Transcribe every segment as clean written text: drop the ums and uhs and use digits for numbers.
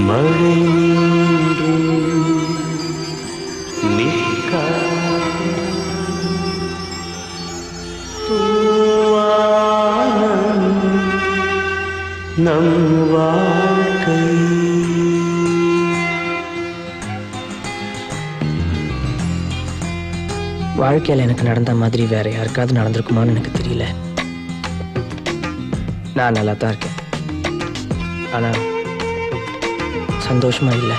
மழை நிற்காது நம் வாழ்க்கை. வாழ்க்கையில் எனக்கு நடந்த மாதிரி வேற யாருக்காவது நடந்திருக்குமான்னு எனக்கு தெரியல. நான் நல்லா தான் இருக்கேன், ஆனா சந்தோஷமா இல்லை.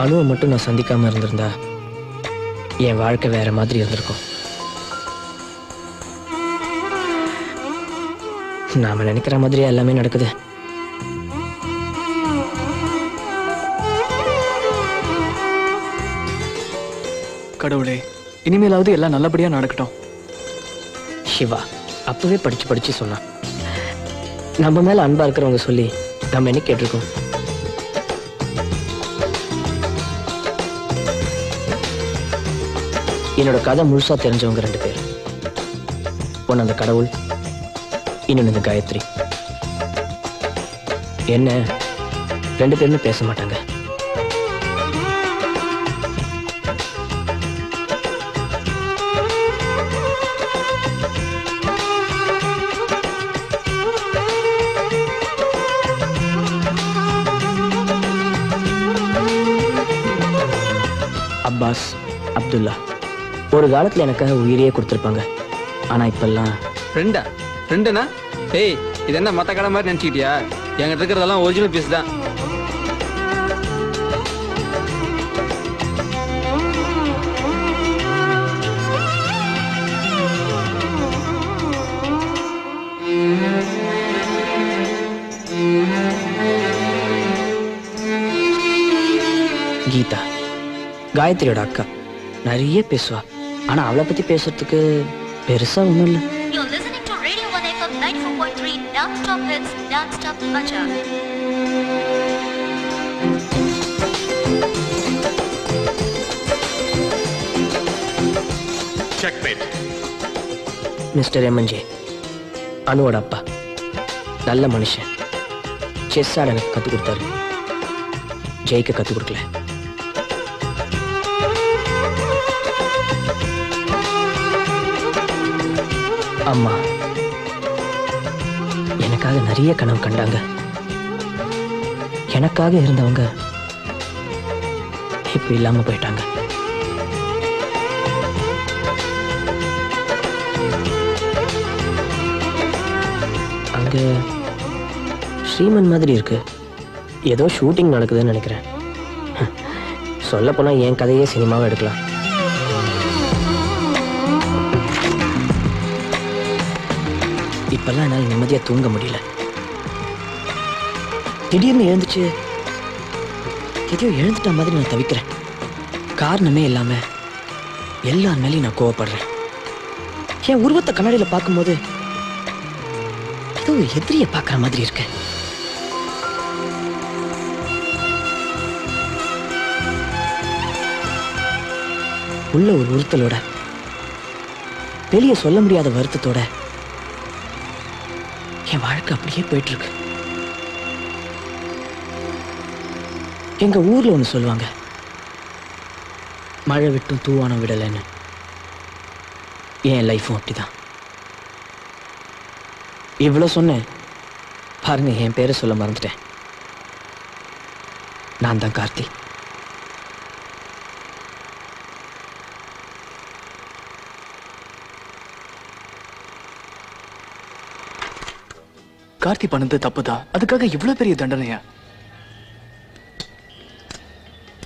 அணுவை மட்டும் நான் சந்திக்காம இருந்திருந்தா என் வாழ்க்கை வேற மாதிரி இருந்திருக்கும். நாம நினைக்கிற மாதிரியே எல்லாமே நடக்குது. கடவுளே, இனிமேலாவது எல்லாம் நல்லபடியா நடக்கட்டும். சிவா அப்பவே படிச்சு படிச்சு சொன்னான், நம்ம மேல அன்பா இருக்கிறவங்க சொல்லி நம்ம என்ன கேட்டிருக்கோம்? என்னோட கதை முழுசா தெரிஞ்சவங்க 2 பேர். ஒன்னு அந்த கடவுள், இன்னொன்னு இந்த காயத்ரி. என்ன 2 பேருமே பேச மாட்டாங்க. அப்பாஸ், அப்துல்லா ஒரு காலத்துல எனக்காக உயிரையே கொடுத்துருப்பாங்க. ஆனா இப்பெல்லாம் ஃப்ரெண்டுனா ஏய், இது என்ன மத்த கடை மாதிரி நினைச்சுக்கிட்டியா? என்கிட்ட இருக்கிறதெல்லாம் ஒரிஜினல் பீஸ் தான். கீதா காயத்ரியோட அக்கா, நிறைய பேசுவா. ஆனா அவளை பத்தி பேசுறதுக்கு பெருசா ஒண்ணும் இல்லை. You're listening to Radio 1 FM 94.3 non-stop hits, non-stop macha. Checkmate. Mister MNJ, அனுவோட அப்பா நல்ல மனுஷன். செஸ் ஆட எனக்கு கற்றுக் கொடுத்தாரு, ஜெயிக்க கற்றுக் கொடுக்கல. அம்மா எனக்காக நிறைய கனவு கண்டாங்க. எனக்காக இருந்தவங்க இப்ப இல்லாம போயிட்டாங்க. அங்க ஸ்ரீமன் மாதிரி இருக்கு, ஏதோ ஷூட்டிங் நடக்குதுன்னு நினைக்கிறேன். சொல்ல போனா என் கதையே சினிமாவை எடுக்கலாம். இப்பெல்லாம் என்னால் நிம்மதியா தூங்க முடியல. திடீர்னு எழுந்துச்சு எதையோ எழுந்துட்ட மாதிரி நான் தவிக்கிறேன். காரணமே இல்லாம எல்லார் மேலேயும் நான் கோவப்படுறேன். என் உருவத்தை கண்ணாடியில பார்க்கும்போது ஏதோ ஒரு எதிரிய பார்க்குற மாதிரி இருக்கு. உள்ள ஒரு உறுத்தலோட, வெளியே சொல்ல முடியாத வருத்தத்தோட என் வாழ்க்கை அப்படியே போயிட்டு இருக்கு. எங்க ஊர்ல ஒண்ணு சொல்லுவாங்க, மழை விட்டும் தூவானம் விடலைன்னு. என் லைஃபும் அப்படிதான். இவ்வளவு சொன்னேன் பாருங்க, என் பேரை சொல்ல மறந்துட்டேன். நான் தான் கார்த்தி. கார்த்தி பண்ணது தப்புதான், அதுக்காக இவ்வளவு பெரிய தண்டனையா?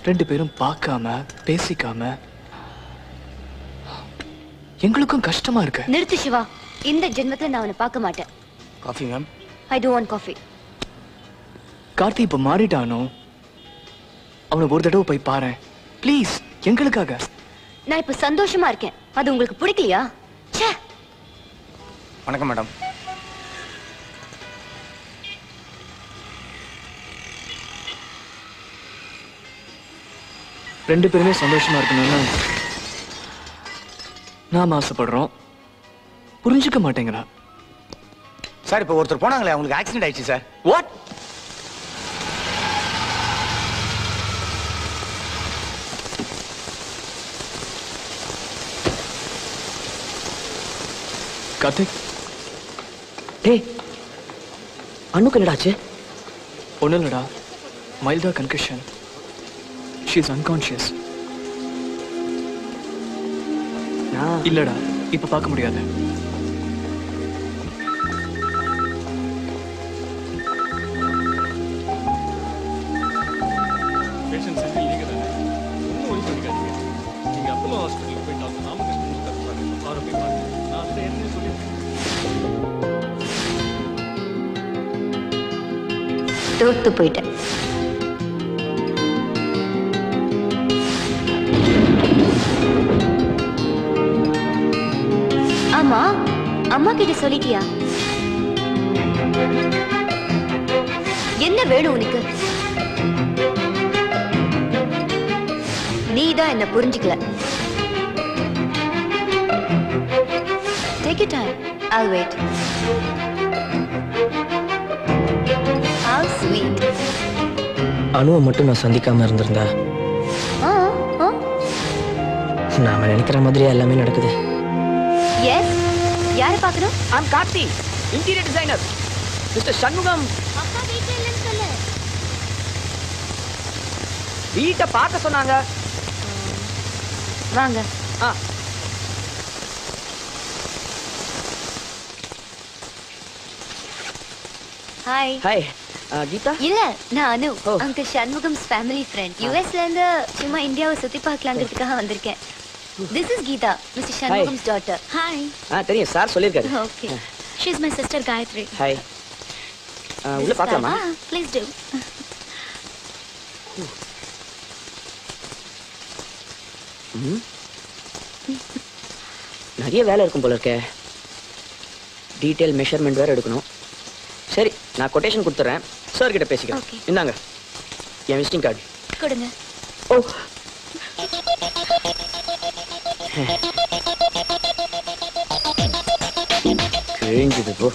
2 பேரும் பார்க்காம பேசிக்காம எங்களுக்கும் கஷ்டமா இருக்கு. நிறுத்து சிவா, இந்த ஜென்மத்துல நான் அவனை பார்க்க மாட்டேன். Coffee ma'am. I don't want coffee. Karthi இப்ப மாறிட்டானோ, அவனை ஒரு தடவை போய் பாரு ப்ளீஸ், எங்களுக்காக. நான் இப்ப சந்தோஷமா இருக்கேன், அது உங்களுக்கு பிடிக்கலையா? ச்சே. வணக்கம் மேடம். ரெண்டு பேருமே சந்தோஷமா இருக்கணும்னு நாம ஆசைப்படுறோம். புரிஞ்சுக்க மாட்டேங்கிறா. சார் இப்போ ஒருத்தர் போனாங்களே அவங்களுக்கு ஆக்சிடென்ட் ஆயிடுச்சு சார். வாட்? கார்த்திக். டேய் அண்ணுக்கு என்னடாச்சு? ஒன்றும் இல்லடா, மைல்டா கன்கஷன். She is unconscious. இல்லடா, இப்ப பார்க்க முடியாது. தோத்து போயிட்டேன். ஆமா, அம்மா கிட்ட சொல்லிட்டியா? என்ன வேணும் உனக்கு? நீதான் என்ன புரிஞ்சுக்கல. Take your time. I'll wait. How sweet. அணுவை மட்டும் நான் சந்திக்காம இருந்திருந்தா நாம நினைக்கிற மாதிரியே எல்லாமே நடக்குது. Yes. யாரை பார்க்கணும்? I'm Karthi, interior designer. Mister Shanmugam. அக்கா வீட்ல இல்லைன்னு சொல்லு. வீட்டை பார்க்க சொன்னாங்க. வாங்க. ஹாய். ஹாய் கீதா. இல்ல, நான் Anu. Uncle Shanmugam's family friend. யுஎஸ்ல இருந்து சும்மா இந்தியாவை சுத்தி பார்க்கலாங்கிறதுக்காக வந்திருக்கேன். This is Geeta, Mr. Shanmugam's daughter. Hi. தெரியும் சார் சொல்லிருக்காரு. Okay. She is my sister Gayatri. Hi. உள்ள பார்க்கலாமா? Please do. நிறைய வேலை இருக்கும் போல இருக்கே. டீடைல் மெஷர்மெண்ட் வேற எடுக்கணும். சரி, நான் கொட்டேஷன் கொடுத்துறேன். சார் கிட்ட பேசிக்கிறேன். இந்தாங்க என் விசிட்டிங் கார்டு. கொடுங்க. ஓ, கிழிஞ்சது போ.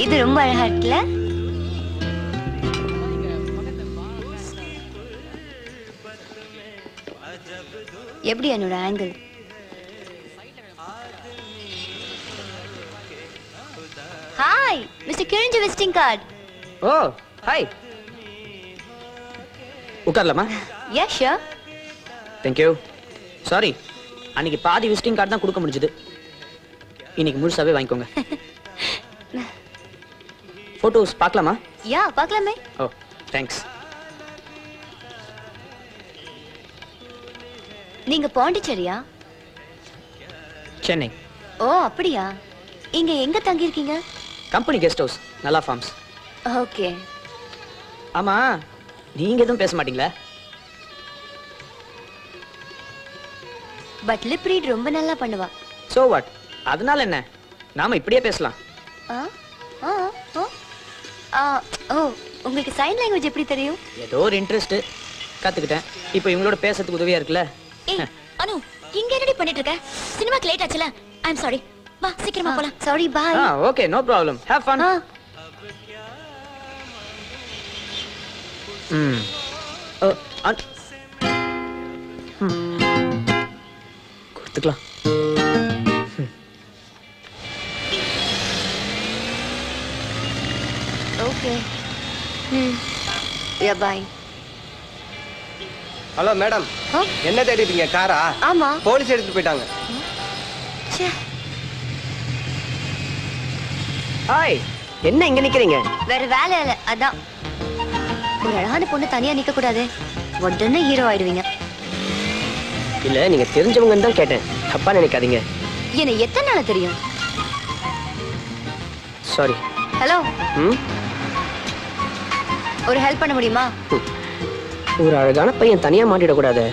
இது ரொம்ப அழகா இருக்குல்ல? எப்படி என்னோட ஆங்கிள்? ஹாய், மிஸ்டர் கிழிஞ்ச விசிட்டிங் கார்டு. ஓ, ஹாய். உட்காரலாமா? யா, ஷூர். தேங்க்யூ. சாரி, அன்னைக்கு பாதி விசிட்டிங் கார்டு தான் கொடுக்க முடிஞ்சது. இன்னைக்கு முழுசாவே வாங்கிக்கோங்க. போட்டோஸ் பார்க்கலாமா? யா, பார்க்கலாமே. ஓ, தேங்க்ஸ். நீங்க பாண்டிச்சேரியா? சென்னை. ஓ, அப்படியா? இங்க எங்க தங்கி இருக்கீங்க? கம்பெனி கெஸ்ட் ஹவுஸ், நல்லா ஃபார்ம்ஸ். ஓகே. ஆமா, நீங்க எதுவும் பேச மாட்டீங்களா? பட் லிப் ரீட் ரொம்ப நல்லா பண்ணுவா. So what? அதனால என்ன? நாம இப்படியே பேசலாம். ஓ, உங்களுக்கு சைன் லாங்குவேஜ் எப்படி தெரியும்? ஏதோ ஒரு இன்ட்ரெஸ்ட் கத்துக்கிட்டேன். இப்போ இவங்களோட பேசுறதுக்கு உதவியா இருக்குல்ல. ஏய் அனு, இங்க என்னடி பண்ணிட்டு இருக்க? சினிமாக்கு லேட் ஆச்சுல. I am sorry. வா சீக்கிரமா போலாம். Sorry, bye. Okay, no problem. Have fun. கொடுத்துக்கலாம். Okay. Ya, bye. Hello madam, என்ன தேடிட்டீங்க? காரா? ஆமா. போலீஸ் எடுத்துட்டு போயிட்டாங்க. ஹாய், என்ன இங்க நிக்கிறீங்க? வேற வேலை இல்ல, அதான். ஒரு அழகான பொண்ணு தனியா நிக்க கூடாது, உடனே ஹீரோ ஆயிடுவீங்க. இல்ல, நீங்க தெரிஞ்சவங்கன்னு தான் கேட்டேன், தப்பா நினைக்காதீங்க. என்ன எத்தனை நாள் தெரியும்? சாரி. ஹலோ, ம், ஒரு ஹெல்ப் பண்ண முடியுமா? ஒரு அழகான பையன் தனியா மாட்டிட கூடாது.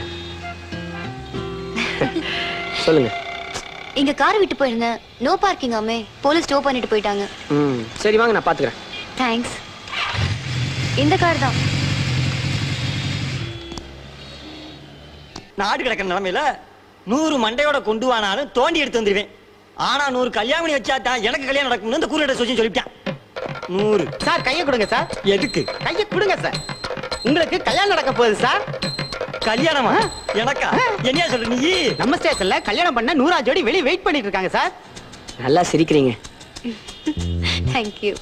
சொல்லுங்க. இங்க கார் விட்டு போயிருந்தேன், நோ பார்க்கிங் ஆமே, போலீஸ் ஸ்டோ பண்ணிட்டு போயிட்டாங்க. ம், சரி வாங்க, நான் பாத்துக்கிறேன். தேங்க்ஸ். இந்த கார் தான். நாடு கிடக்கிற நிலைமையில 100 மண்டையோட கொண்டு வானாலும் தோண்டி எடுத்து வந்துருவேன். ஆனா 100 கல்யாணம் வச்சா தான் எனக்கு கல்யாணம் நடக்கும்னு இந்த கூறிட்ட சொல்லி சொல்லிட்டான். 100 சார் கையை கொடுங்க சார். எதுக்கு? கையை கொடுங்க சார். உங்களுக்கு கல்யாணம் நடக்க போகுது சார். கல்யாணமா? எனக்கா? என்னையா சொல்ற நீ? நம்ம ஸ்டேஷன்ல கல்யாணம் பண்ண 100 ஜோடி வெளிய வெயிட் பண்ணிட்டு இருக்காங்க சார். நல்லா சிரிக்கிறீங்க. தேங்க்யூ.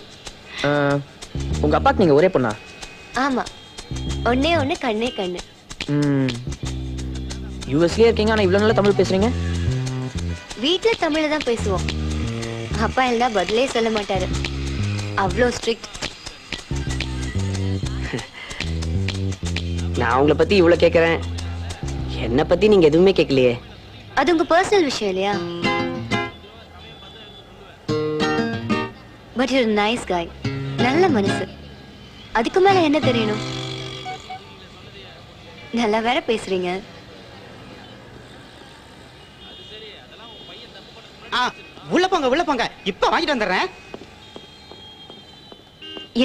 உங்க அப்பாக்கு நீங்க ஒரே பொண்ணா? ஆமா, ஒண்ணே ஒண்ணு, கண்ணே கண்ணு. யூஎஸ்லயே இருக்கீங்க, ஆனா இவ்வளவு நல்லா தமிழ் பேசுறீங்க. வீட்டுல தமிழ்ல தான் பேசுவோம். அப்பா இருந்தா பதிலே சொல்ல மாட்டாரு, அவ்வளோ ஸ்ட்ரிக்ட். நான் உங்களை பத்தி இவ்வளவு கேக்குறேன், என்ன பத்தி நீங்க எதுவுமே கேட்கலையே. அது உங்க பர்சனல் விஷயம் இல்லையா? பட் யூ நைஸ் காய், நல்ல மனசு. அதுக்கு மேல என்ன தெரியணும்? நல்லா வேற பேசுறீங்க. உள்ள போங்க உள்ள போங்க, இப்ப வாங்கிட்டு வந்துடுறேன்.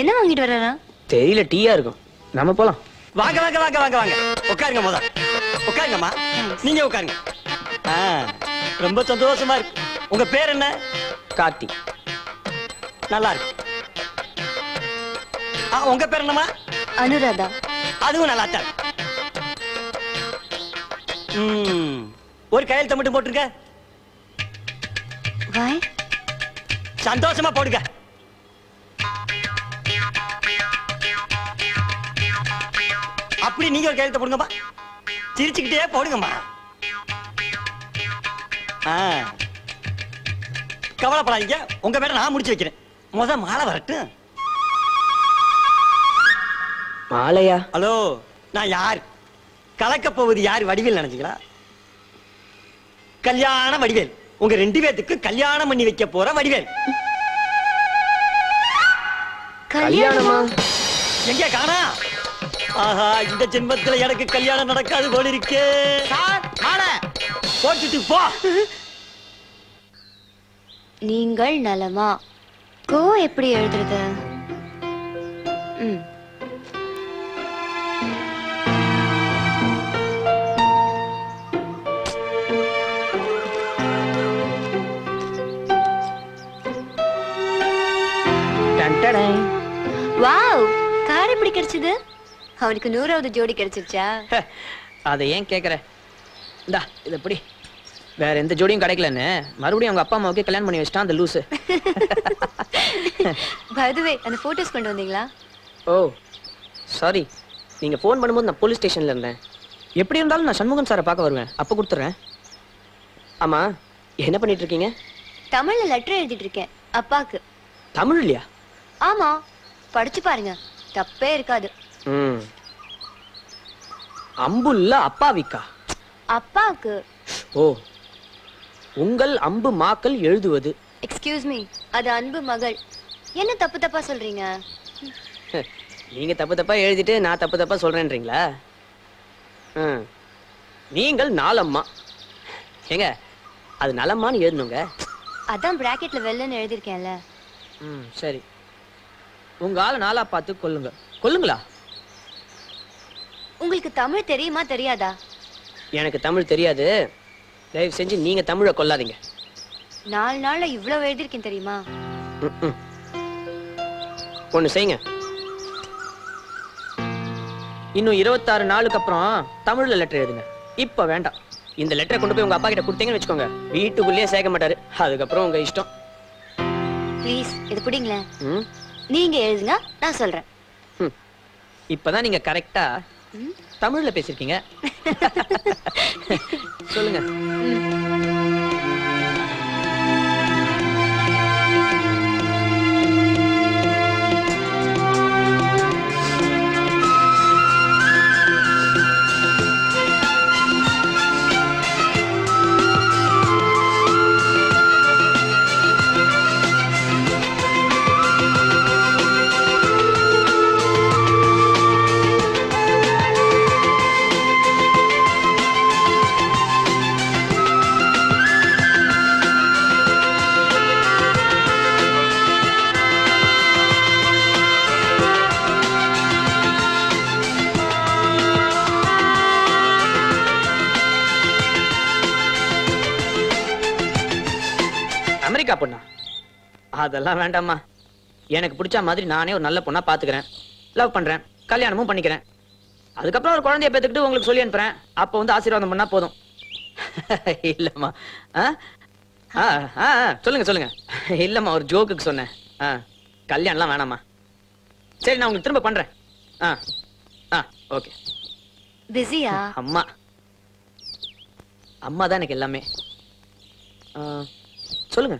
என்ன வாங்கிட்டு வர்றாரா? தெரியல, டீயா இருக்கும். நம்ம போலாம். வாங்க வாங்க வாங்க வாங்க வாங்க, உட்காருங்க. முத உட்காருங்கம்மா, நீங்க உட்காருங்க. ரொம்ப சந்தோஷமா இருக்கு. உங்க பேர் என்ன? கார்த்தி. நல்லா இருக்கு. உங்க பேர் என்னம்மா? அனுராதா. அதுவும் நல்லா தான். ஒரு கையெழுத்து மட்டும் போட்டுருக்க. வாய் சந்தோஷமா போடுங்க. அப்படி நீங்க ஒரு கையெழுத்து போடுங்கம்மா, சிரிச்சுக்கிட்டே போடுங்கம்மா. கவலைப்படாதீங்க, உங்க பேரை நான் முடிச்சு வைக்கிறேன். முத மாலை வரட்டும். மாலையா? ஹலோ, நான் யார்? கலக்க போவது யார்? வடிவேல் நினைச்சீங்களா? கல்யாண வடிவேல். உங்க 2 பேத்துக்கு கல்யாணம் பண்ணி வைக்க போற வடிவேல். கல்யாணமா? எங்க காணா? ஆஹா, இந்த ஜென்மத்துல எனக்கு கல்யாணம் நடக்காது போல இருக்கே. சார் மாலை போட்டுட்டு போ. நீங்கள் நலமா? கோ எப்படி எழுதுறது? வாவ், கார் எப்படி கிடைச்சது? அவனுக்கு 100வது ஜோடி கிடைச்சிருச்சா? அதை ஏன் கேக்குற? இந்தா இது எப்படி? வேற எந்த ஜோடியும் கிடைக்கலன்னு மறுபடியும் அவங்க அப்பா அம்மாவுக்கு கல்யாணம் பண்ணி வச்சிட்டான் அந்த லூசு. பை தி வே, அந்த போட்டோஸ் கொண்டு வந்தீங்களா? ஓ சாரி, நீங்க ஃபோன் பண்ணும்போது நான் போலீஸ் ஸ்டேஷன்ல இருந்தேன். எப்படி இருந்தாலும் நான் சண்முகம் சாரை பார்க்க வருவேன், அப்ப கொடுத்துறேன். ஆமா, என்ன பண்ணிட்டு இருக்கீங்க? தமிழ்ல லெட்டர் எழுதிட்டு இருக்கேன் அப்பாக்கு. தமிழ் இல்லையா? ஆமா, படிச்சு பாருங்க, தப்பே இருக்காது. அம்புல்ல அப்பாவிக்கா? அப்பாக்கு. ஓ, உங்கள் அம்பு மாக்கள் எழுதுவது. எக்ஸ்கியூஸ் மீ, அது அன்பு மகள். என்ன தப்பு தப்பா சொல்றீங்க? நீங்க தப்பு தப்பா எழுதிட்டு நான் தப்பு தப்பா சொல்றேன்றீங்களா? நீங்கள் நாலம்மா. ஏங்க, அது நலம்மான்னு எழுதணுங்க. அதான் பிராக்கெட்ல வெள்ளன்னு எழுதிருக்கேன்ல. சரி, உங்க ஆளை நாளா பார்த்து கொல்லுங்க. கொல்லுங்களா? உங்களுக்கு தமிழ் தெரியுமா தெரியாதா? எனக்கு தமிழ் தெரியாது, தயவு செஞ்சு நீங்க தமிழை கொல்லாதீங்க. 4 நாள்ல இவ்வளவு எழுதிருக்கேன் தெரியுமா? ஒண்ணு செய்யுங்க, இன்னும் 26 நாளுக்கு அப்புறம் தமிழ்ல லெட்டர் எழுதுங்க. இப்ப வேண்டாம். இந்த லெட்டரை கொண்டு போய் உங்க அப்பா கிட்ட கொடுத்தீங்கன்னு வச்சுக்கோங்க, வீட்டுக்குள்ளேயே சேர்க்க மாட்டாரு. அதுக்கப்புறம் உங்க இஷ்டம். ப்ளீஸ் இது பிடிங்களேன். நீங்க எழுதுங்க, நான் சொல்றேன். இப்பதான் நீங்க கரெக்டா தமிழ்ல பேசிருக்கீங்க. சொல்லுங்க. அமெரிக்கா பொண்ணா? அதெல்லாம் வேண்டாம்மா. எனக்கு பிடிச்ச மாதிரி நானே ஒரு நல்ல பொண்ணா பாத்துக்கிறேன், லவ் பண்றேன், கல்யாணமும் பண்ணிக்கிறேன். அதுக்கப்புறம் ஒரு குழந்தைய பெத்துக்கிட்டு உங்களுக்கு சொல்லி அனுப்புறேன். அப்ப வந்து ஆசீர்வாதம் பண்ணா போதும். இல்லம்மா. சொல்லுங்க சொல்லுங்க. இல்லம்மா, ஒரு ஜோக்குக்கு சொன்னேன். கல்யாணம்லாம் வேணாம்மா. சரி, நான் உங்களுக்கு திரும்ப பண்றேன். ஓகே. பிஸியா? அம்மா அம்மா தான் எனக்கு எல்லாமே. சொல்லுங்க.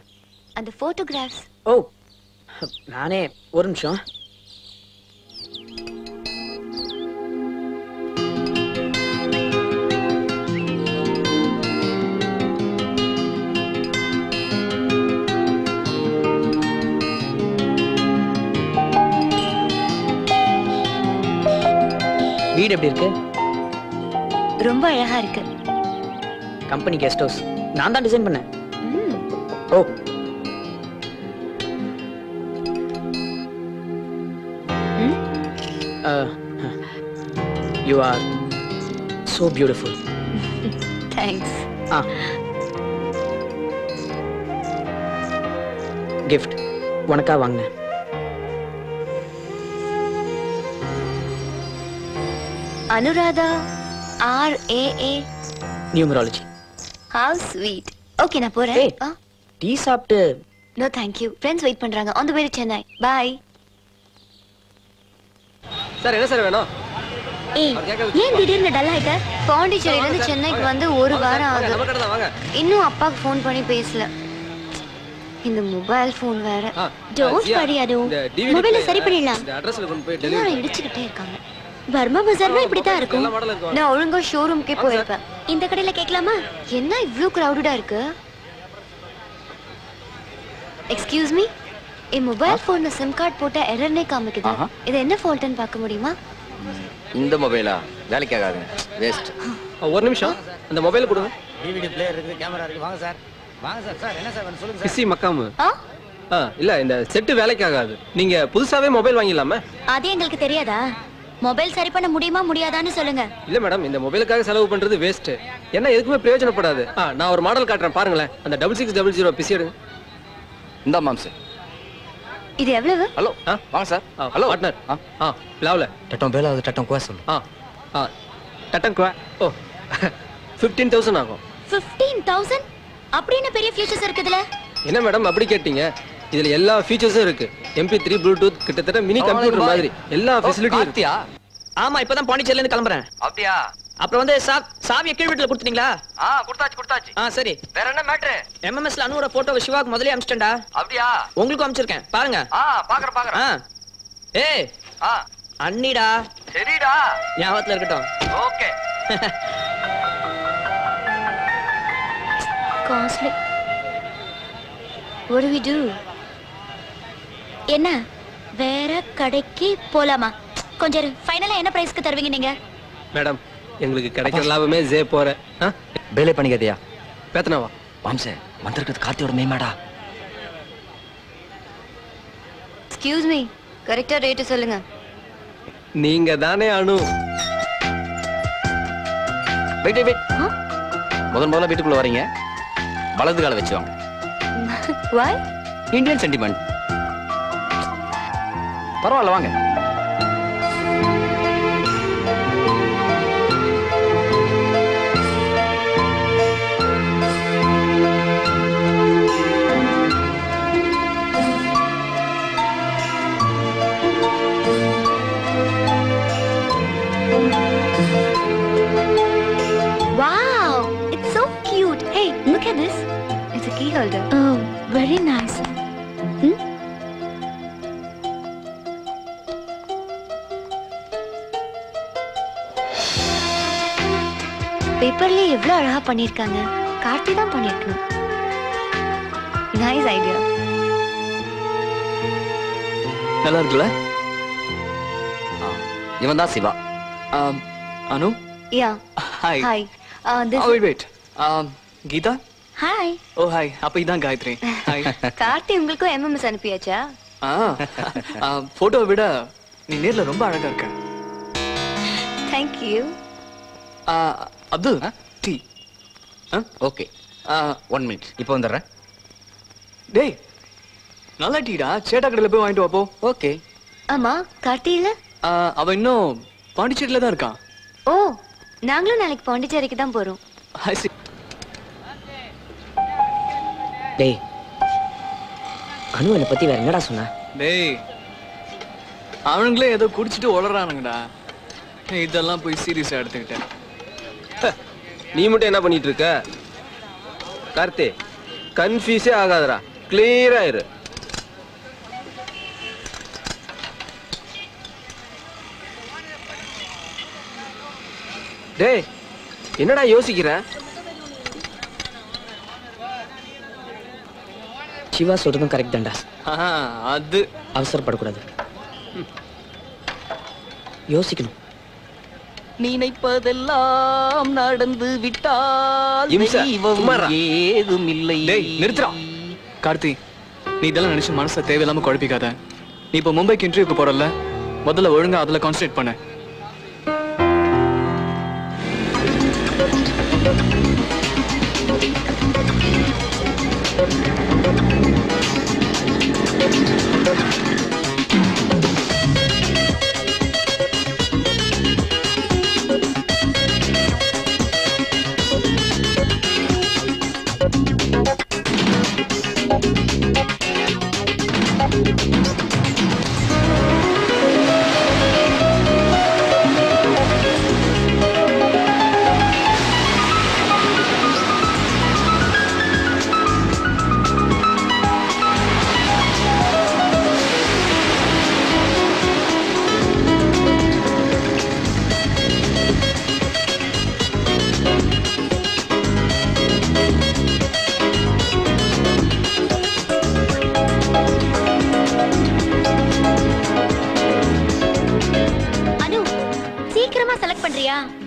அந்த போட்டோகிராஃப்ஸ். ஓ, நானே ஒரு நிமிஷம். வீடு எப்படி இருக்கு? ரொம்ப அழகா இருக்கு. கம்பெனி கெஸ்ட் ஹவுஸ் நான் தான் டிசைன் பண்ணேன். ஓ, you are so beautiful. Thanks. gift உனக்கா வாங்கினேன். Anuradha, RAA. Numerology. How sweet. Okay, நான் போறேன். டீ சாப்பிட்டு. No, thank you. Friends wait பண்றாங்க. On the way to Chennai. Bye. Sir என்ன சார் வேணும்? ஏன் திடீர்னு டல் ஆயிட்ட? பாண்டிச்சேரியில இருந்து சென்னைக்கு வந்து ஒரு வாரம் ஆகுது. இன்னும் அப்பாக்கு ஃபோன் பண்ணி பேசல. இந்த மொபைல் ஃபோன் வேற. டோன்ட் வரி அது. மொபைல சரி பண்ணிடலாம். இந்த அட்ரஸ்ல கொண்டு போய் டெலிவரி இடிச்சிட்டே இருக்காங்க. பர்மா பஜார்னா இப்படி தான் இருக்கும். நான் ஒழுங்கா ஷோரூம்க்கே போயிருப்பேன். இந்த கடையில கேட்கலாமா? என்ன இவ்ளோ கிரவுடடா இருக்கு? எக்ஸ்கியூஸ் மீ, என் மொபைல் போன்ல சிம் கார்டு போட்ட எரர்னே காமிக்குது. இது என்ன ஃபால்ட்னு பார்க்க முடியுமா? இந்த மொபைலா வேலைக்கு ஆகாதுங்க, வேஸ்ட். ஒரு நிமிஷம், அந்த மொபைல் கொடுங்க. டிவிடி பிளேயர் இருக்கு, கேமரா இருக்கு. வாங்க சார், வாங்க சார். சார் என்ன சார் சொல்லுங்க சார். பிசி மக்காமு. இல்ல, இந்த செட் வேலைக்கு ஆகாது. நீங்க புதுசாவே மொபைல் வாங்கிடலாமா? அது எங்களுக்கு தெரியாதா? மொபைல் சரி பண்ண முடியுமா முடியாதான்னு சொல்லுங்க. இல்ல மேடம், இந்த மொபைலுக்காக செலவு பண்றது வேஸ்ட். என்ன எதுக்குமே பிரயோஜனப்படாது. நான் ஒரு மாடல் காட்டுறேன் பாருங்களேன். அந்த 6600 பிசி எடுங்க. இந்த மாம்ஸ். இது எவ்வளவு? ஹலோ, வாங்க சார். Hello partner. லாவ்ல டட்டம் பேல அது டட்டம் குவா சொல்லு. டட்டம் குவா. ஓ, 15000 ஆகும். 15000? அப்படி என்ன பெரிய ஃபீச்சர்ஸ் இருக்குதுல? என்ன மேடம் அப்படி கேட்டீங்க? இதுல எல்லா ஃபீச்சர்ஸும் இருக்கு. MP3, ப்ளூடூத், கிட்டத்தட்ட மினி கம்ப்யூட்டர் மாதிரி எல்லா ஃபெசிலிட்டியும் இருக்கு. ஆமா, இப்பதான் பாண்டிச்சேரியில இருந்து கிளம்புறேன். அப்படியா? அப்புறம் வந்து சாவியை கீழ் வீட்டுல கொடுத்தீங்களா? கொடுத்தாச்சு. சரி. வேற என்ன மேட்டர்? MMSல அனுவோட போட்டோ சிவாக்கு முதல்ல அனுப்பிச்சிட்டேன்டா. அப்படியா? உங்களுக்கும் அனுப்பிச்சிருக்கேன், பாருங்க. பாக்குறேன். ஏய், அண்ணிடா. சரிடா, ஞாபகத்துல இருக்கட்டும். Okay. Costly. What do we do? என்ன வேற கடைக்கு போலாமா? கொஞ்சம் ஃபைனலா என்ன பிரைஸ்க்கு தருவீங்க நீங்க? மேடம், எங்களுக்கு கிடைக்கிற லாபமே ஜே போற. பேலே பண்ணிக்கதியா? பேத்தனவா? மாம்சே, வந்திருக்கிறது கார்த்தியோட மேமாடா. எக்ஸ்கியூஸ் மீ, கரெக்ட்டா ரேட் சொல்லுங்க. நீங்க தானே அனு. வெயிட். முதல்ல வீட்டுக்குள்ள வரீங்க, வலது கால வச்சு வாங்க. Why? Indian sentiment. பரவாயில்ல, வாங்க. Wow, it's so cute. Hey, look at this. It's a key holder. Oh, very nice. பேப்பர்ல எவ்வளவு அழகா பண்ணிருக்காங்க. கார்த்தி தான் பண்ணிருக்கணும். Nice idea. நல்லா இருக்குல்ல? இவன் தான் Siva. Anu? Yeah. Hi. Hi. This. Wait. Geetha? Hi. Oh, hi. அப்ப இதான் காயத்ரி. ஹாய். கார்த்தி உங்களுக்கும் MMS அனுப்பியாச்சா? போட்டோவை விட நீ நேர்ல ரொம்ப அழகா இருக்க. Thank you. Abdul, tea. Okay, 1 minute. இப்போ வந்துடுறேன். டேய் நல்லா டீடா சேட்டா கடையில போய் வாங்கிட்டு வாப்போ. ஓகே. ஆமா கார்த்தி இல்ல? அவன் இன்னும் பாண்டிச்சேரியில தான் இருக்கான். ஓ நாங்களும் நாளைக்கு பாண்டிச்சேரிக்கு தான் போறோம். டேய் அனு என்னை பத்தி வேற என்னடா சொன்ன? டேய் அவனுங்களே ஏதோ குடிச்சிட்டு உளறானுங்கடா. இதெல்லாம் போய் சீரியஸா எடுத்துக்கிட்டேன். நீ மட்டும் என்ன பண்ணிட்டு இருக்க? கார்த்தி கன்ஃபியூஸே ஆகாதடா, கிளியரா இரு. டேய் என்னடா யோசிக்கிற? சிவா சொல்றதும் கரெக்ட் தான்டா. அது அவசரப்படக்கூடாது, யோசிக்கணும். நினைப்பதெல்லாம் நடந்து விட்டால் ஏதும் இல்லை. நிறுத்துறா கார்த்தி, நீ இதெல்லாம் நினைச்சு மனசை தேவையில்லாம குழப்பிக்காத. நீ இப்ப மும்பைக்கு இன்டர்வியூக்கு போறல, முதல்ல ஒழுங்கா அதுல கான்சென்ட்ரேட் பண்ண.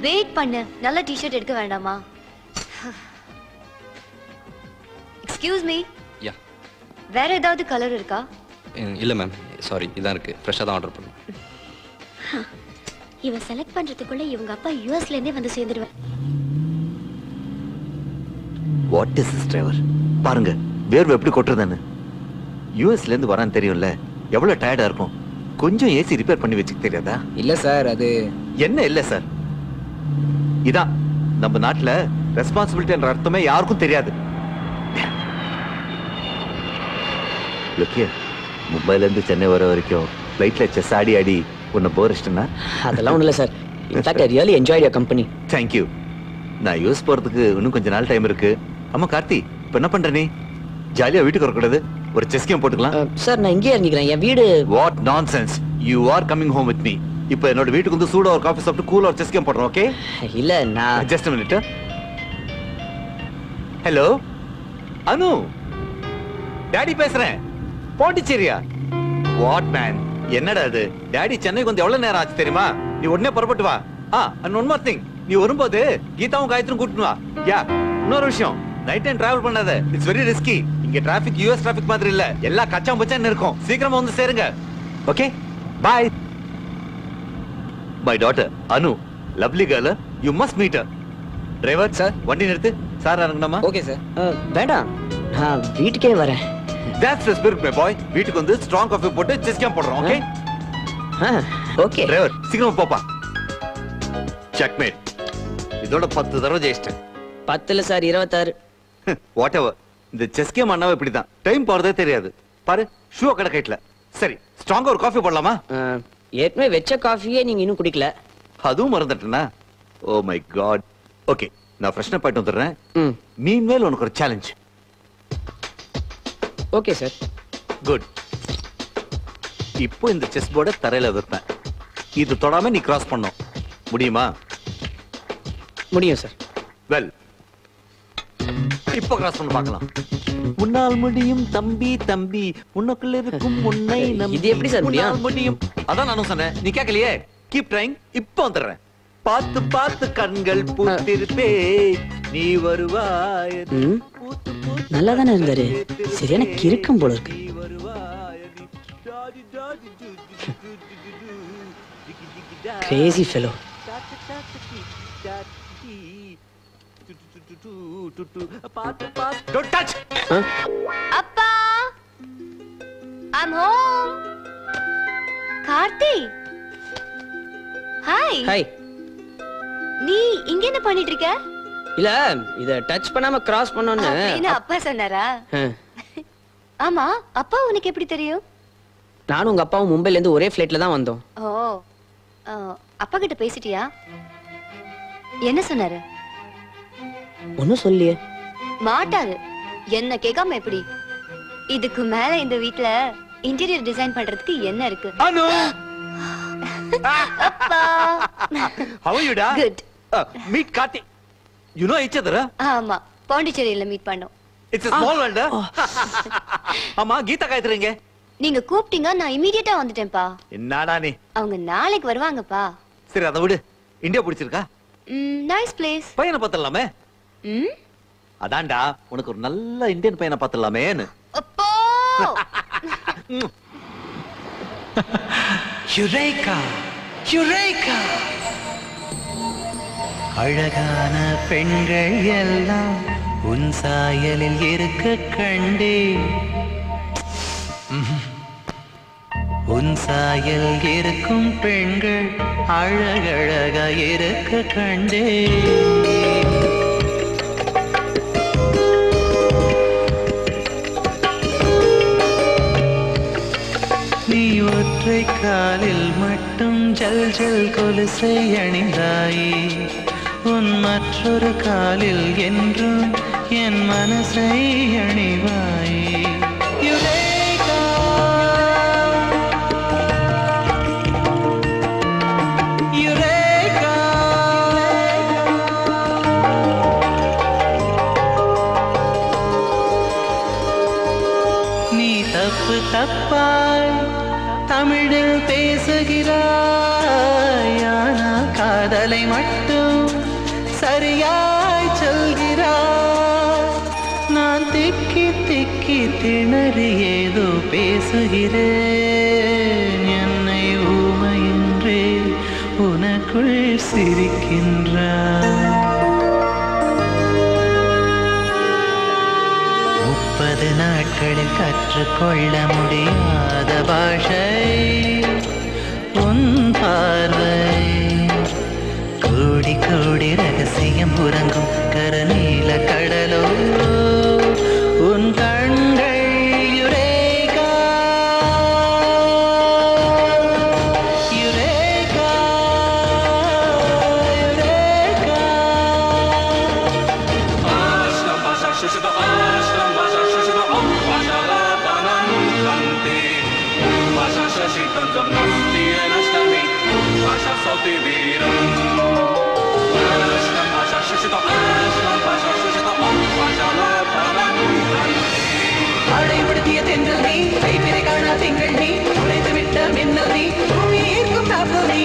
வெயிட் பண்ணு, நல்ல டி-ஷர்ட் எடுக்க வேண்டாமா? எக்ஸ்கியூஸ் மீ, யா வேற ஏதாவது கலர் இருக்கா? இல்ல மேம், சாரி, இதான் இருக்கு. ஃப்ரெஷ்ஷா தான் ஆர்டர் பண்ணேன். இவ செலக்ட் பண்றதுக்குள்ள இவங்க அப்பா யுஎஸ்ல இருந்தே வந்து சேர்ந்துடுவார். What is this driver? பாருங்க வேர்வை எப்படி கொட்டுறதுன்னு. யுஎஸ்ல இருந்து வரான்னு தெரியும்ல, எவ்வளவு டயர்டா இருக்கும். கொஞ்சம் ஏசி ரிப்பேர் பண்ணி வச்சுக்க தெரியாதா? இல்ல சார், அது என்ன இல்ல சார்? இதான் நம்ம நாட்டுல ரெஸ்பான்சிபிலிட்டி என்ற அர்த்தமே யாருக்கும் தெரியாது. மும்பைல இருந்து சென்னை வர வரைக்கும் ஃப்ளைட்ல செஸ் ஆடி ஆடி உன்னை போர் அடிச்சிட்டேனா? அதெல்லாம் ஒண்ணும் இல்ல sir. In fact I really enjoyed your company. Thank you. நான் யூஎஸ் போறதுக்கு இன்னும் கொஞ்ச நாள் டைம் இருக்கு. ஆமா கார்த்தி, இப்ப என்ன பண்ற நீ? ஜாலியா வீட்டுக்கு வரக்கூடாது, ஒரு செஸ் கேம் போட்டுக்கலாம். சார் நான் இங்கே இறங்கிக்கிறேன், என் வீடு. What nonsense, you are coming home with me. இப்போ என்னோட வீட்டுக்கு வந்து சூடா ஒரு காஃபி சாப்பிட்டு கூலா ஒரு செஸ் கேம் போடுறோம், ஓகே? இல்ல நான் just a minute. Hello Anu, daddy பேசுறேன். பாண்டிச்சேரியா? வாட் மேன், என்னடா இது? டாடி சென்னைக்கு வந்து எவ்வளவு நேரம் ஆச்சு தெரியுமா? நீ உடனே புறப்பட்டு வா. and one more thing, நீ வரும்போது கீதாவும் காயத்ரியும் கூட்டிட்டு வா. யா, இன்னொரு விஷயம், நைட் டைம் டிராவல் பண்ணாத, இட்ஸ் வெரி ரிஸ்கி. இங்க டிராபிக் யுஎஸ் டிராபிக் மாதிரி இல்ல, எல்லா கச்சாம் பச்சான்னு இருக்கும். சீக்கிரமா வந்து சேருங்க, okay? Bye. My daughter Anu, lovely girl, you must meet her. Driver sir, வண்டி நிறுத்து. சார் இறங்கணுமா? Okay sir. வேண்டாம், நான் வீட்டுக்கே வரேன். That's the spirit my boy. வீட்டுக்கு வந்து ஸ்ட்ராங் காஃபி போட்டு செஸ் கேம் போடுறோம், ஓகே? ஓகே. டிரைவர் சீக்கிரமா போப்பா. செக்மேட். இதோட 10 தடவை ஜெயிச்சிட்டேன். 10 இல்ல சார், 26. What ever. இந்த செஸ் கேம் அண்ணாவே இப்படிதான், டைம் போறதே தெரியாது. பாரு, ஷூ கடை கைட்ல. சரி, ஸ்ட்ராங்கா ஒரு காஃபி போடலாமா? ஏற்கனவே வெச்ச காஃபியே நீங்க இன்னும் குடிக்கல. அதுவும் மறந்துட்டேனா? Oh my god. ஓகே, நான் ஃப்ரெஷ்னா போயிட்டு வந்துடுறேன். மீன்வேல் உனக்கு ஒரு சேலஞ்ச். Okay sir. குட். இப்போ இந்த செஸ் போர்டை தரையில வைப்பேன். இது தொடாம நீ கிராஸ் பண்ணும். முடியுமா? முடியும் சார். வெல், இப்போ கிராஸ் பண்ண பார்க்கலாம். உன்னால் முடியும் தம்பி தம்பி, உனக்குள்ள இருக்கும் உன்னை நம்பி. இது எப்படி சார் முடியும்? முடியும். அதான் நானும் சொன்னேன், நீ கேட்கலையே. Keep trying. இப்போ வந்துடுறேன். பார்த்து பார்த்து கண்கள் பூத்திருப்பே, நீ வருவாய். நல்லா தானே இருந்தாரு, சரியான கிறுக்கம் போல இருக்கு. Crazy fellow. அப்பா ஹாய் ஹாய். நீ இங்க என்ன பண்ணிட்டு இருக்க? இல்ல இத டச் பண்ணாம கிராஸ் பண்ணோன்னு என்ன அப்பா சொன்னாரா? ஆமா, அப்பா உனக்கு எப்படி தெரியும்? நானும் உங்க அப்பாவும் மும்பைல இருந்து ஒரே ஃளைட்ல தான் வந்தோம். ஓ, அப்பா கிட்ட பேசிட்டியா? என்ன சொன்னாரு? ஒன்னும் சொல்லியே. மாட்டாரு. என்ன கேட்காம எப்படி? இதுக்கு மேல இந்த வீட்ல இன்டீரியர் டிசைன் பண்றதுக்கு என்ன இருக்கு? அனு. அப்பா. How are you, da? Good. Meet Karthi. You know each other? ஆமா, பாண்டிச்சேரியில மீட் பண்ணோம். It's a small world. ஆமா, கீதா காயத்ரிங்க. நீங்க கூப்பிட்டீங்க, நான் இமிடியேட்டா வந்துட்டேன்ப்பா. என்னடா நீ? அவங்க நாளைக்கு வருவாங்கப்பா. சரி, அத விடு. இந்தியா பிடிச்சிருக்கா? Nice place. பையனை பார்த்தலாமே? அதான்டா, உனக்கு ஒரு நல்ல இந்தியன் பையனை பார்த்தலாமேன்னு. அப்பா. Eureka eureka. அழகான பெண்கள் எல்லாம் உன் சாயலில் இருக்க கண்டே. உன் சாயல் இருக்கும் பெண்கள் அழகழகா இருக்க கண்டே. நீ ஒற்றை காலில் மட்டும் ஜல் ஜல் கொலுசை அணிந்தாயே. உன் மற்றொரு காலில் என்றும் என் மனசை அணிவாயே. Eureka eureka. நீ தப்பு தப்பாய் தமிழில் பேசுகிறாய். ஆனால் காதலை மட்டும் சரியாய் சொல்கிறாய். நான் திக்கி திக்கி திணறி ஏதோ பேசுகிறேன். என்னை ஊமையின்றே உனக்குள் சிரிக்கின்றாய். 30 நாட்களில் கற்றுக்கொள்ள முடியாத பாஷை உன் பார்வை. கோடி கோடி ரகசியம் உறங்கும் கருநீல கடலோ உன் கண்கள். Eureka eureka eureka. அடைபடுத்திய தென்றல் நீ, கைப்பிறை காணா திங்கள் நீ, உழைத்து விட்ட மின்னல் நீ, பூமி ஈர்க்கும் தாக்கம் நீ.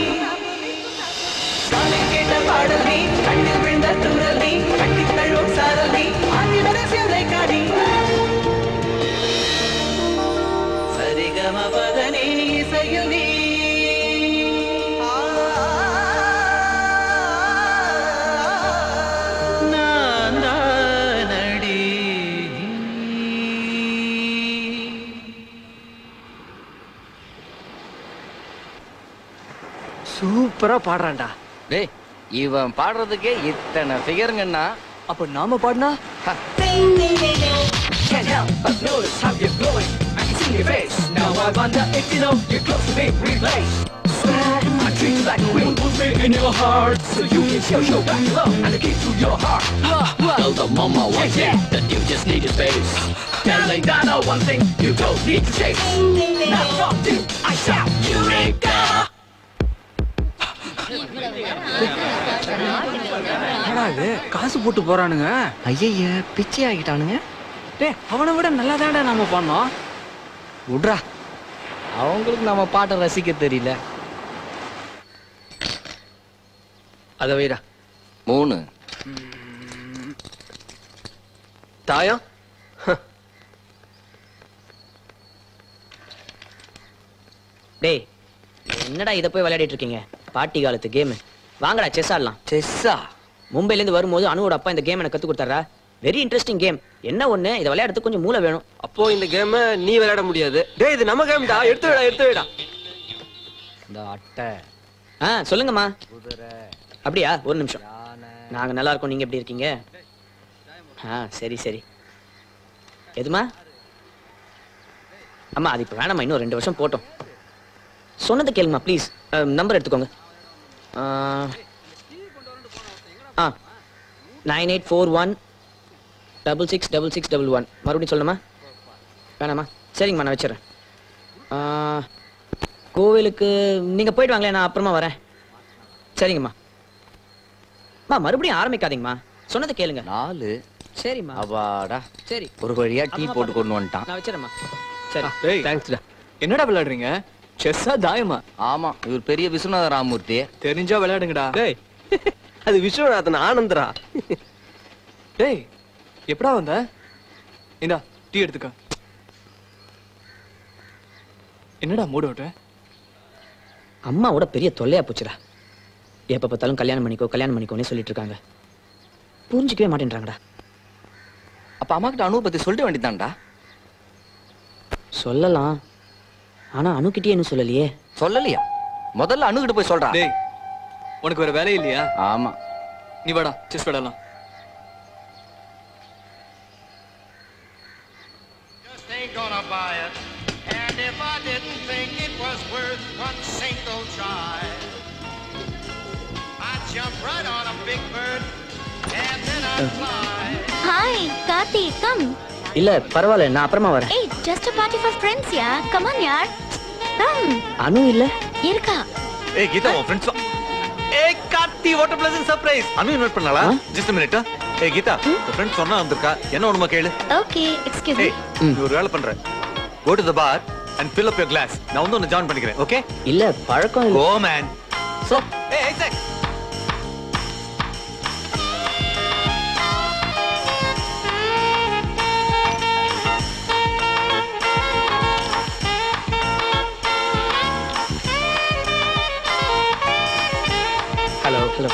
காலை கேட்ட பாடல் நீ, கண்ணில் விழுந்த தூரல் நீ, கட்டி தழுவும் சாரல் நீ, ஆண்டி ரகசியம் லைக்காடி. சரிகம பதனி இசையில் நீ. சூப்பரா பாடுறான்டா. டேய், இவன் பாடுறதுக்கே இத்தனை ஃபிகருங்கன்னா அப்ப நாம பாடினா? Can't help but notice how you're glowing. I can see your face. Now I wonder if you know you're close to being replaced. I treat you like a wind will be in your heart, so you can show back love and the key to your heart. Tell the mama one thing that you just need your space. Telling Donna one thing you don't need to chase. Now from you I shout Eureka. காசு போட்டு போறானுங்க. ஐய பிச்சை ஆகிட்டானுங்க. டேய், அவனை விட நல்லா தான்டா நாம பண்ணோம். விட்றா, அவங்களுக்கு நம்ம பாட்டை ரசிக்க தெரியல. அத வைடா. 3 தாயம். டேய், என்னடா இத போய் விளையாடிட்டு இருக்கீங்க? பாட்டி காலத்து கேம். வாங்கடா செஸ் ஆடலாம். செஸ்ஸா? மும்பைல இருந்து வரும்போது அனுவோட அப்பா இந்த கேம் எனக்கு கத்து கொடுத்தாரா. Very interesting game. என்ன ஒண்ணு, இத விளையாடுறதுக்கு கொஞ்சம் மூளை வேணும். அப்போ இந்த கேம் நீ விளையாட முடியாது. டேய், இது நம்ம கேம்டா. எடுத்து வைடா. இந்த அட்டை சொல்லுங்கம்மா. அப்படியா? ஒரு நிமிஷம். நாங்க நல்லா இருக்கோம், நீங்க எப்படி இருக்கீங்க? சரி சரி. எதுமா? அம்மா அது இப்ப வேணாம்மா, இன்னும் 2 வருஷம் போட்டோம். சொன்னது கேளுங்கம்மா ப்ளீஸ். நம்பர் எடுத்துக்கோங்க. 9841666611. மறுபடியும் சொல்லணுமா? வேணாமா? சரிங்கம்மா, நான் வச்சிடறேன். கோவிலுக்கு நீங்க போயிட்டு வாங்களேன், நான் அப்புறமா வரேன். சரிங்கம்மா. மறுபடியும் ஆரம்பிக்காதீங்கம்மா, சொன்னதை கேளுங்க. 4. சரிம்மா. அவாடா. சரி, ஒரு வழியா டீ போட்டு கொண்டு வந்துட்டான். நான் வச்சிடறேம்மா. சரி. டேய் தேங்க்ஸ்டா. என்னடா விளையாடுறீங்க? செஸ்ஸா தாயமா? ஆமா, இவர் பெரிய விஸ்வநாத ராமூர்த்தி. தெரிஞ்சா விளையாடுங்கடா. டேய் அது விஸ்வநாதன் ஆனந்தரா. டேய் எப்படா வந்த? இந்தா டீ எடுத்துக்க. என்னடா மூட் அவுட்? அம்மாவோட பெரிய தொல்லையா போச்சுடா. எப்ப பார்த்தாலும் கல்யாணம் பண்ணிக்கோன்னு சொல்லிட்டு இருக்காங்க. புரிஞ்சிக்கவே மாட்டேன்றாங்கடா. அப்ப அம்மா கிட்ட அனு பத்தி சொல்லிட்டு வேண்டியதான்டா. சொல்லலாம், ஆனா அணுகிட்டே என்ன சொல்லலையே. சொல்லலையா? முதல்ல அனு கிட்ட போய் சொல்றா. டேய் உனக்கு வேற வேலை இல்லையா? ஆமா. நீ வாடா செஸ் விளையாடலாம். Ain't gonna buy it, and if I didn't think it was worth one single try, I'd jump right on a big bird, and then I'd fly. Hi, Karthi, come. இல்ல பரவாயில்ல, நான் அப்புறமா வரேன். Hey, just a party for friends, yeah. Come on, yaar. Come. அனு இல்ல இருக்கா? ஏய் கீதா, உன் friends. Hey Karthi, what a pleasant surprise. Anu invite பண்ணாளா? just a minute. ஏய் கீதா, உன் ஃப்ரெண்ட் சொன்னா வந்திருக்கா, என்ன ஒண்ணுமா கேளு. Okay, excuse me. நீ ஒரு வேலை பண்ற, go to the bar and fill up your glass. நான் வந்து உன்னை ஜாயின் பண்ணிக்கிறேன், ஓகே? இல்ல பழக்கம் இல்ல. Go man. So, hey exact. Hello hello.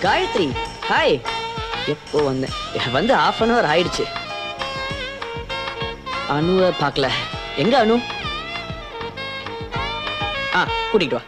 Gayathri, hi. எப்போ வந்தேன்? வந்து 1/2 hour ஆயிடுச்சு. அனுவை பார்க்கல. எங்க அனு? கூட்டிட்டு வா.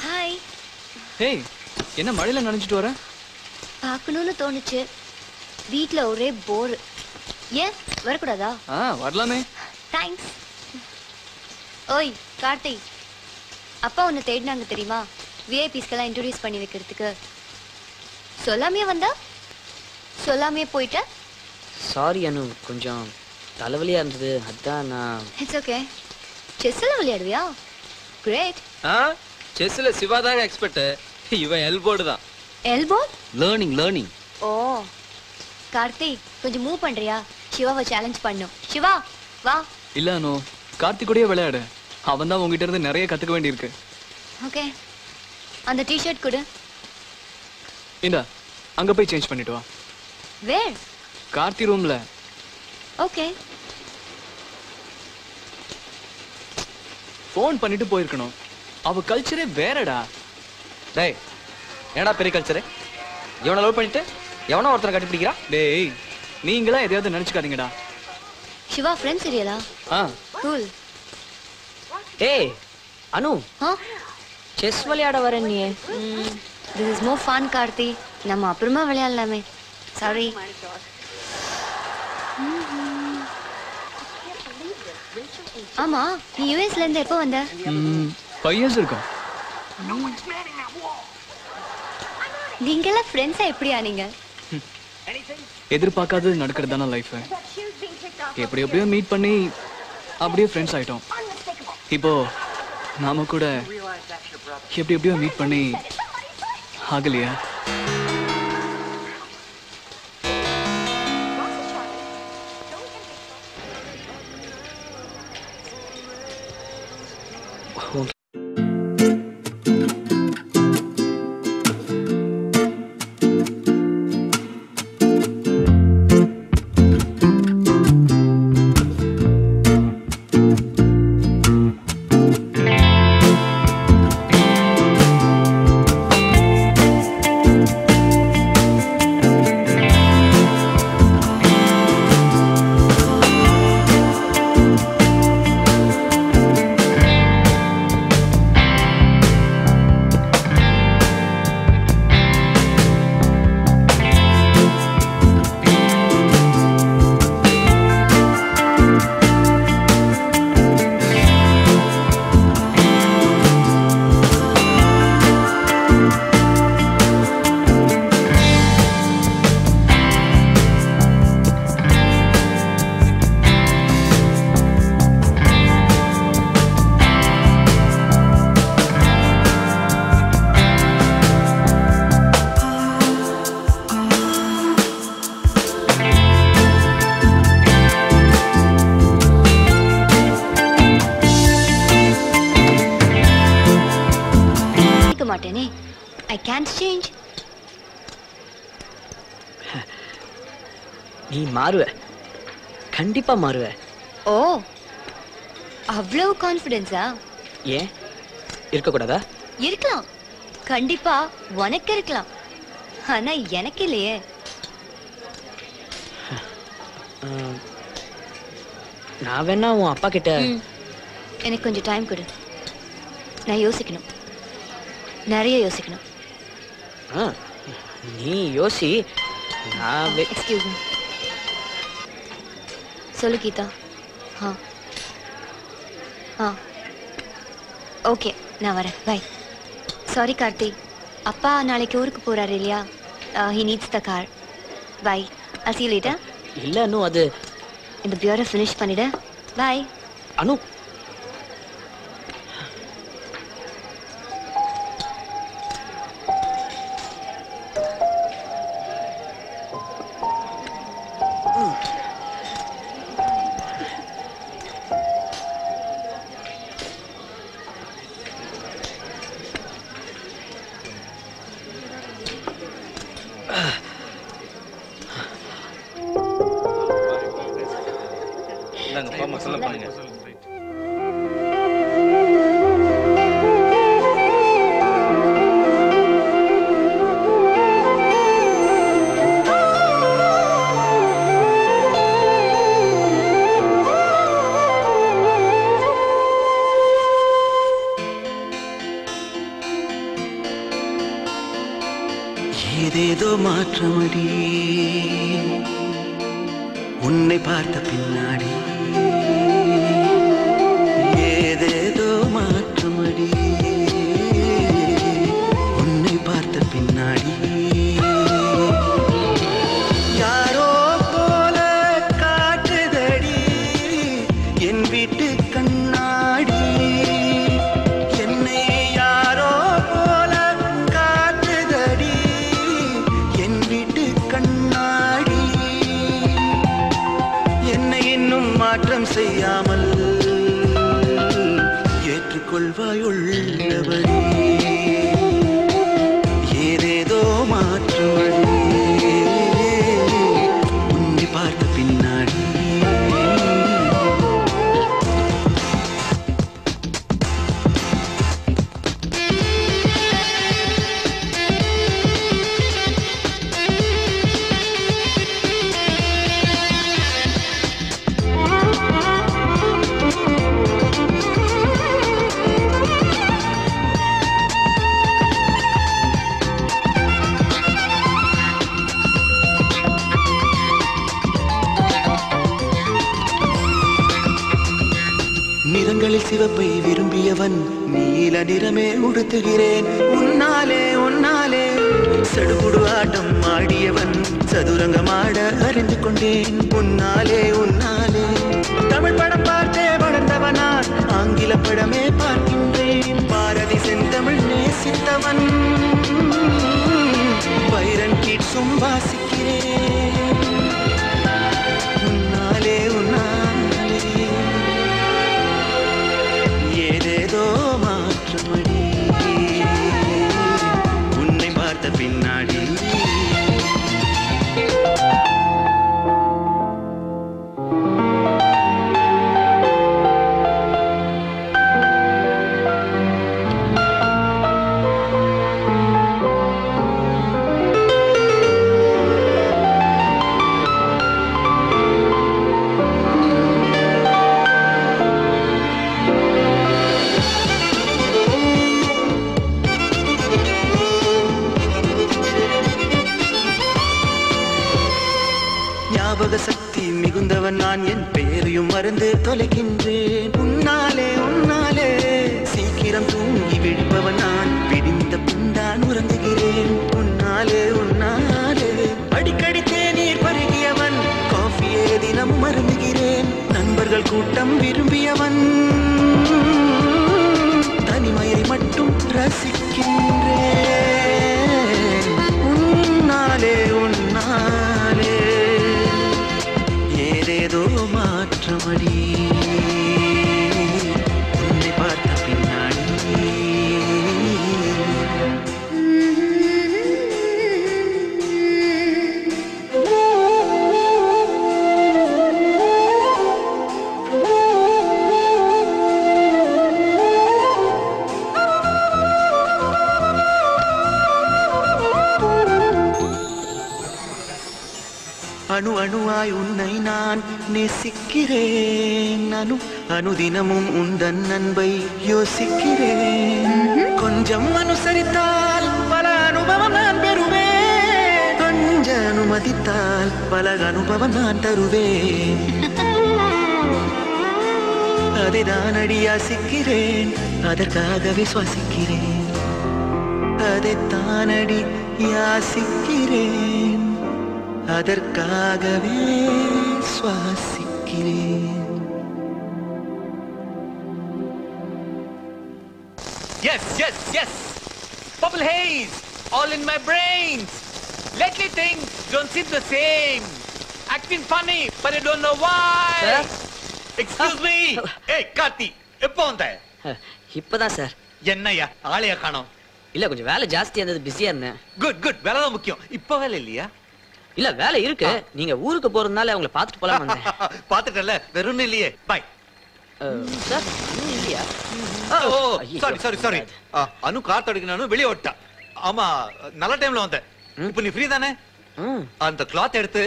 ஹாய். ஹேய், என்ன மழையில நனைஞ்சிட்டு வர? பார்க்கணும்னு தோணுச்சு. வீட்ல ஒரே போர். ஏன் வரக்கூடாதா? வரலாமே. தேங்க்ஸ். ஓய் கார்த்தி, அப்பா உன்னை தேடினாங்க தெரியுமா? விஐபிஸ்க்கெல்லாம் இன்ட்ரோடியூஸ் பண்ணி வைக்கிறதுக்கு. சொல்லாமே வந்தா, சொல்லாமே போயிட்ட. சாரி அனு, கொஞ்சம் தலைவலியா இருந்தது, அதான் நான். It's okay. செஸ்ஸில் விளையாடுவியா? கிரேட். செஸ்ல சிவா தாங்க எக்ஸ்பர்ட். இவன் எல்போர்டு தான். எல்போர்ட்? லேர்னிங். ஓ கார்த்தி, கொஞ்சம் மூவ் பண்றியா? சிவாவை சேலஞ்ச் பண்ணும். சிவா வா. இல்ல அனு, கார்த்தி கூடயே விளையாடு. அவன் தான் உங்ககிட்ட இருந்து நிறைய கத்துக்க வேண்டியிருக்கு. ஓகே, அந்த டிஷர்ட் கொடு. இந்தா, அங்க போய் சேஞ்ச் பண்ணிட்டு வா. வேர்? கார்த்தி ரூம்ல. ஓகே. ஃபோன் பண்ணிட்டு போயிருக்கணும். அவ கல்ச்சரே வேறடா. டேய் என்னடா பெரிய கல்ச்சரு? எவனை லவ் பண்ணிட்டு எவனோ ஒருத்தனை கட்டி பிடிக்கிறா? டேய் நீங்களா எதையாவது நினைச்சுக்காதீங்கடா. சிவா ஃப்ரெண்ட் சீரியலா? கூல். ஏய் அனு, செஸ் விளையாட வரேன் நீ. This is more fun Karthi. நம்ம அப்புறமா விளையாடலாமே. சாரி. ஆமா, நீ யுஎஸ்ல இருந்து எப்போ வந்த? 5 years இருக்கும். நீங்களா ஃப்ரெண்ட்ஸா எப்படியா நீங்க? எதிர்பார்க்காதது நடக்கிறது தானே லைஃப். எப்படியோ மீட் பண்ணி அப்படியே ஃப்ரெண்ட்ஸ் ஆயிட்டோம். இப்போ நாம கூட எப்படியோ மீட் பண்ணி ஆகலையா? மாட்டேனே. I can't change. நீ மாறுவ, கண்டிப்பா மாறுவ. ஓ, அவ்வளவு கான்ஃபிடன்ஸா? ஏன் இருக்க கூடாதா? இருக்கலாம், கண்டிப்பா உனக்கு இருக்கலாம். ஆனா எனக்கு இல்லையே. நான் வேணா உன் அப்பா கிட்ட. எனக்கு கொஞ்சம் டைம் கொடு. நான் யோசிக்கணும், நிறைய யோசிக்கணும். நீ யோசி. Excuse me. சொல்லு கீதா. ஓகே, நான் வரேன். பை. சாரி கார்த்தி, அப்பா நாளைக்கு ஊருக்கு போறாரு இல்லையா? He needs the car. Bye. I'll see you later. இல்ல அனு, அது இந்த பியூரை ஃபினிஷ் பண்ணிடு. பை அனு. ஏதேதோ மாற்றமடி உன்னை பார்த்த பின்னாடி, ஏதேதோ மாற்றமடி உன்னை பார்த்த பின்னாடி. யாரோ போல காட்டுதடி என் வீட்டு கண்ணாடி, என்னை யாரோ போல காட்டுதடி என் வீட்டு கண்ணாடி. என்னை இன்னும் மாற்றம் செய்யாமல் ஏற்றுக்கொள்வாய் உள்ளபடி. ஏதேதோ மாற்றமடி உன்னை பார்த்த பின்னாடி. நிறங்களில் சிவப்பை விரும்பியவன் நீல நிறமே உடுத்துகிறேன் உன்னாலே உன்னாலே சடுகுடு ஆட்டம் ஆடியவன் சதுரங்கமாட அறிந்து கொண்டேன் உன்னாலே உன்னாலே தமிழ் படம் பார்த்தே வளர்ந்தவனான் ஆங்கில படமே பார்க்கின்றேன் பாரதி செந்தமிழ் நேசித்தவன் வைரன் கீட்ஸும் வாசிக்கிறேன் உன்னாலே உன்னாலே ஏதேதோ மாற்றமடி உன்னை பார்த்த பின்னாடி சக்தி மிகுந்தவன் நான் என் பெயரையும் மறந்து தொலைக்கின்றேன் உன்னாலே உன்னாலே சீக்கிரம் தூங்கி விழிப்பவன் நான் பிடிந்த பின்தான் உறங்குகிறேன் உன்னாலே உன்னாலே அடிக்கடி தேநீர் பருகியவன் காஃபியே தினமும் அருந்துகிறேன் நண்பர்கள் கூட்டம் விரும்பியவன் தனிமையை மட்டும் ரசிக்கின்றேன் உன்னாலே உன்னாலே ஏதேதோ மாற்றமடி உன்னை பார்த்த பின்னாடி அணு அணுவாய் உன்னை நான் நேசிக்கிறேன் அனுதினமும் உந்தன் அன்பை யோசிக்கிறேன் கொஞ்சம் அனுசரித்தால் பல அனுபவம் நான் பெறுவேன் கொஞ்ச அனுமதித்தால் பல அனுபவம் நான் தருவேன் அதைதான் அடி யாசிக்கிறேன் அதற்காகவே சுவாசிக்கிறேன் அதைத்தான் அடி யாசிக்கிறேன் அதற்காகவே சுவாசிக்கிறேன். Yes, yes, yes. Purple haze, all in my brains. Lately things don't seem the same. Acting funny, but I don't know why. Sir? Excuse me. Hey, Karthi, எப்போ வந்த? இப்பதான் சார். என்னையா ஆளையா காணோம்? இல்ல கொஞ்சம் வேலை ஜாஸ்தியா இருந்தது, பிஸியா இருந்தேன். குட் குட், வேலை தான் முக்கியம். இப்ப வேலை இல்லையா? இல்ல வேலை இருக்கு, நீங்க ஊருக்கு போறதுனால அவங்கள பாத்துட்டு போலாம் வந்தேன். பாத்துட்டல, வெறும் இல்லையே. பை. சார் இல்லையா? ஓ சாரி அனு கார் தடுக்கணும் வெளியே ஓட்டா. ஆமா நல்ல டைம்ல வந்த. இப்போ நீ ஃப்ரீ தானே? அந்த கிளாத் எடுத்து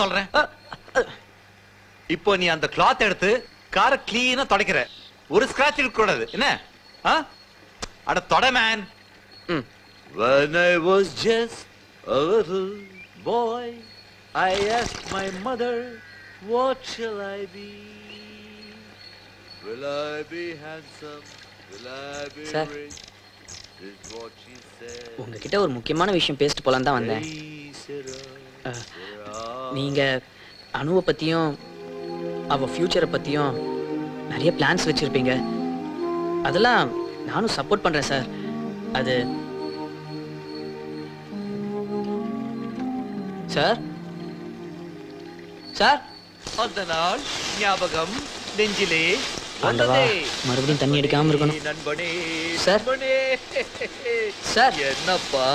சொல்றேன். இப்போ நீ அந்த கிளாத் எடுத்து காரை கிளீனா துடைக்கிற. ஒரு ஸ்கிராட்ச் இருக்க கூடாது. என்ன? அட தொட man. When I was just a little boy, I asked my mother, what shall I be? Will I be handsome? Will I be rich? Is what she said. உங்ககிட்ட ஒரு முக்கியமான விஷயம் பேசிட்டு போலாம் தான் வந்தேன். நீங்க அனுவை பத்தியும் அவ ஃபியூச்சரை பத்தியும் நிறைய பிளான்ஸ் வச்சிருப்பீங்க. அதெல்லாம் நானும் சப்போர்ட் பண்றேன் சார். அது சார் சார் அந்த நாள் ஞாபகம் நெஞ்சிலே மறுபடியும் தண்ணி அடிக்காம இருக்கணும். நண்பனே சார் சார் என்னப்பா?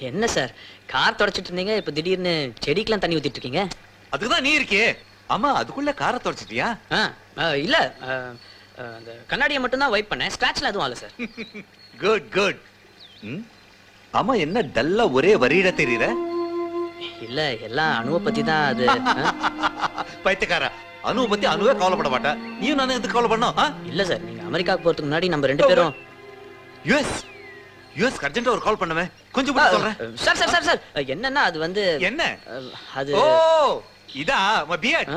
என்ன சார் கார் தொடச்சிட்டு இருந்தீங்க, இப்ப திடீர்னு செடிக்கெல்லாம் தண்ணி ஊத்திட்டு இருக்கீங்க? அதுக்குதான் நீ இருக்கே. ஆமா அதுக்குள்ள காரை தொடச்சிட்டியா? இல்ல அந்த கண்ணாடியை மட்டும் தான் வைப் பண்ணேன், ஸ்கிராட்ச்ல எதுவும் ஆகல சார். Good good. ஆமா என்ன டல்லா ஒரே வரியிட தெரியற? இல்ல எல்லாம் அனுவை பத்தி தான். அது பைத்தியக்காரா, அனுவை பத்தி அனுவே கவலைப்பட மாட்டா. நீயும் நானும் எதுக்கு கவலை பண்ணோம்? இல்ல சார், நீங்க அமெரிக்காவுக்கு போறதுக்கு முன்னாடி நம்ம ரெண்டு பேரும் யுஎஸ் அர்ஜென்ட்டா ஒரு கால் பண்ணுவேன். கொஞ்சம் கூட சொல்றேன். சார் சார் சார் சார் என்னன்னா அது வந்து என்ன அது ஓ இதா மை பியர்ட்.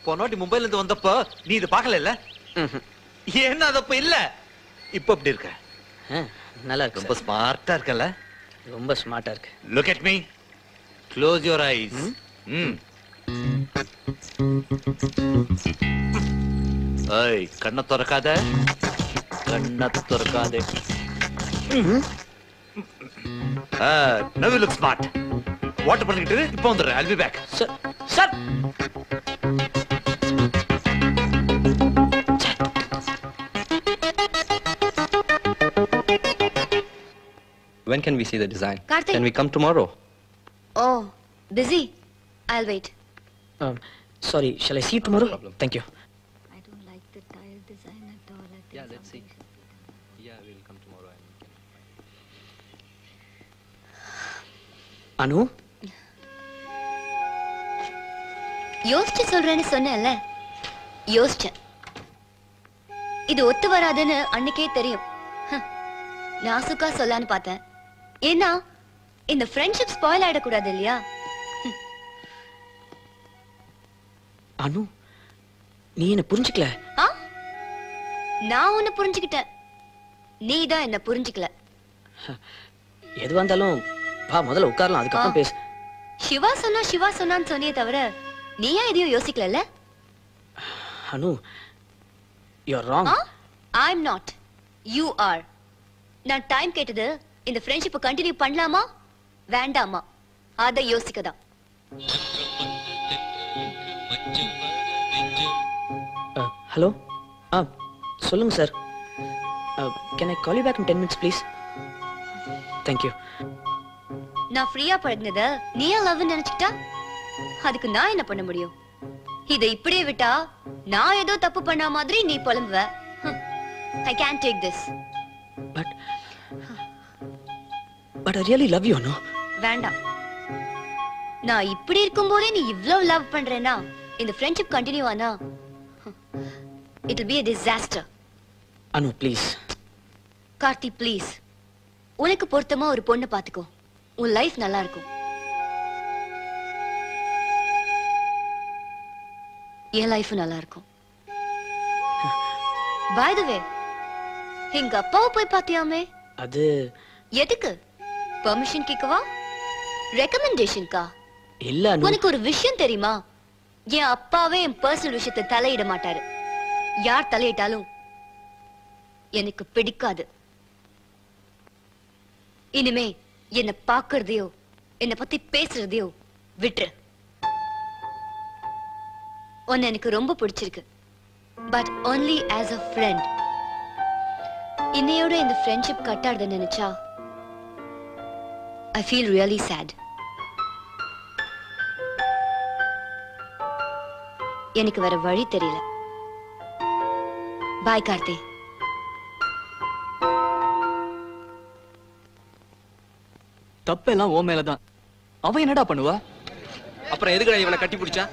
போனோட்டி மும்பைல இருந்து வந்தப்போ நீ இது பார்க்கல இல்ல? ஏன்னா அதப்ப இல்ல இப்ப எப்படி இருக்க? நல்லா இருக்கு. ரொம்ப ஸ்மார்ட்டா இருக்கல? ரொம்ப ஸ்மார்ட்டா இருக்கு. Look at me. Close your eyes. ஏய் கண்ணை திறக்காத. கண்ணை திறக்காதே. Now you look smart. Water பண்ணிட்டு இப்போ வந்துடுறேன். I'll be back. Sir When can we see the design? Karthik. Can we come tomorrow? Oh, busy. I'll wait. Sorry, shall I see you tomorrow? No problem. Thank you. I don't like the tile design at all. Yeah, let's see. Yeah, we'll come tomorrow. அனு யோசிச்சு சொல்றேன்னு சொன்னேன்ல, யோசிச்சேன். இது ஒத்து வராதுன்னு அன்னைக்கே தெரியும். நாசுக்கா சொல்லான்னு பார்த்தேன். ஏன்னா இந்த ஃப்ரெண்ட்ஷிப் ஸ்பாயில் ஆயிடக்கூடாது இல்லையா? அனு நீ என்ன புரிஞ்சுக்கல. நான் உன்னை புரிஞ்சுக்கிட்டேன், நீ தான் என்ன புரிஞ்சுக்கல. எது வந்தாலும் வா முதல்ல உட்காரலாம், அதுக்கப்புறம் பேசு. சிவா சொன்னான்னு சொன்னியே தவிர நீ ஏன் எதையும் யோசிக்கல? Anu you are wrong. I am not, you are. நான் டைம் கேட்டது இந்த ஃப்ரெண்ட்ஷிப்பை கண்டினியூ பண்ணலாமா வேண்டாமா அதை யோசிக்கதான். ஹலோ சொல்லுங்க sir. Can I call you back in 10 minutes please? Thank you. நான் ஃப்ரீயா பழகுனத நீ லவ் நினைச்சிட்டா அதுக்கு நான் என்ன பண்ண முடியும்? இதை இப்படியே விட்டா நான் ஏதோ தப்பு பண்ண மாதிரி நீ புலம்புவ. I can't take this. But I really love you, Anu. வேண்டாம். நான் இப்படி இருக்கும்போதே நீ இவ்வளவு லவ் பண்றேனா இந்த ஃப்ரெண்ட்ஷிப் கண்டினியூ ஆனா it will be a disaster. Anu, please. Karthi please, உனக்கு பொருத்தமா ஒரு பொண்ணு பாத்துக்கோ, உன் லைஃப் நல்லா இருக்கும். என் லைஃப் நல்லா இருக்கும். By the way, எங்க அப்பாவை போய் பாத்தியாமே? அது எதுக்கு? பெர்மிஷன் கேட்கவா? ரெக்கமெண்டேஷன்கா? இல்ல அனு. உனக்கு ஒரு விஷயம் தெரியுமா? என் அப்பாவே என் பர்சனல் விஷயத்தை தலையிட மாட்டாரு. யார் தலையிட்டாலும் எனக்கு பிடிக்காது. இனிமே என்ன பாக்குறதையோ என்ன பத்தி பேசுறதையோ விட்டுரு. உன்னை எனக்கு ரொம்ப பிடிச்சிருக்கு, but only as a friend. இன்னையோட இந்த ஃப்ரெண்ட்ஷிப் கட்டாடுத நினைச்சா I feel really sad. எனக்கு வேற வழி தெரியல. பாய் கார்த்தி. தப்பெல்லாம் ஓ மேலதான். அவன் என்னடா பண்ணுவா? அப்புறம் எதுக்குடா இவனை கட்டி பிடிச்சா?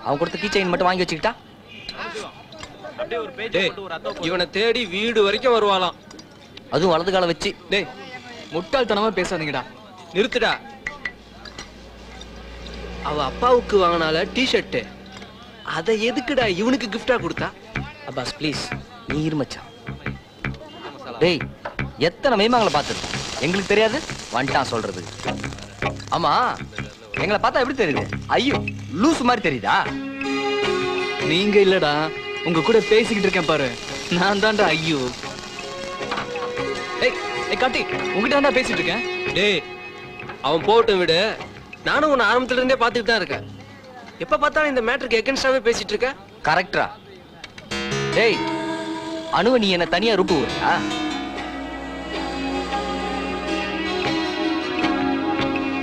அவன் கொடுத்த கீ செயின் மட்டும் வாங்கி வச்சுக்கிட்டா? இவனை தேடி வீடு வரைக்கும் வருவாளாம், அதுவும் வலது கால வச்சு. டேய் முட்டாள்தனமா பேசாதீங்கடா. நிறுத்துடா. அவ அப்பாவுக்கு வாங்கினால டி-ஷர்ட், அதை எதுக்குடா இவனுக்கு கிஃப்டா கொடுத்தா? அப்பாஸ் ப்ளீஸ், நீ இருமச்சான். டேய் எத்தனை மெய்மாங்களை பார்த்துருக்கோம், எங்களுக்கு தெரியாது வந்துட்டான் சொல்றது. ஆமா எங்களை பார்த்தா எப்படி தெரியுது? ஐயோ லூசு மாதிரி தெரியுதா? நீங்க இல்லடா, உங்க கூட பேசிக்கிட்டு இருக்கேன் பாரு, நான் தான்டா ஐயோ. ஏய் கார்த்தி, உங்ககிட்ட தான்டா பேசிட்டு இருக்கேன். டேய் அவன் போட்டும் விடு, நானும் உன்னை ஆரம்பத்துல இருந்தே பார்த்துட்டு தான் இருக்கேன். எப்ப பார்த்தாலும் இந்த மேட்டருக்கு எகென்ஸ்டாவே பேசிட்டு இருக்க. கரெக்டா? டேய் அனுவ நீ என்ன தனியா ரூட்டு விடுறியா?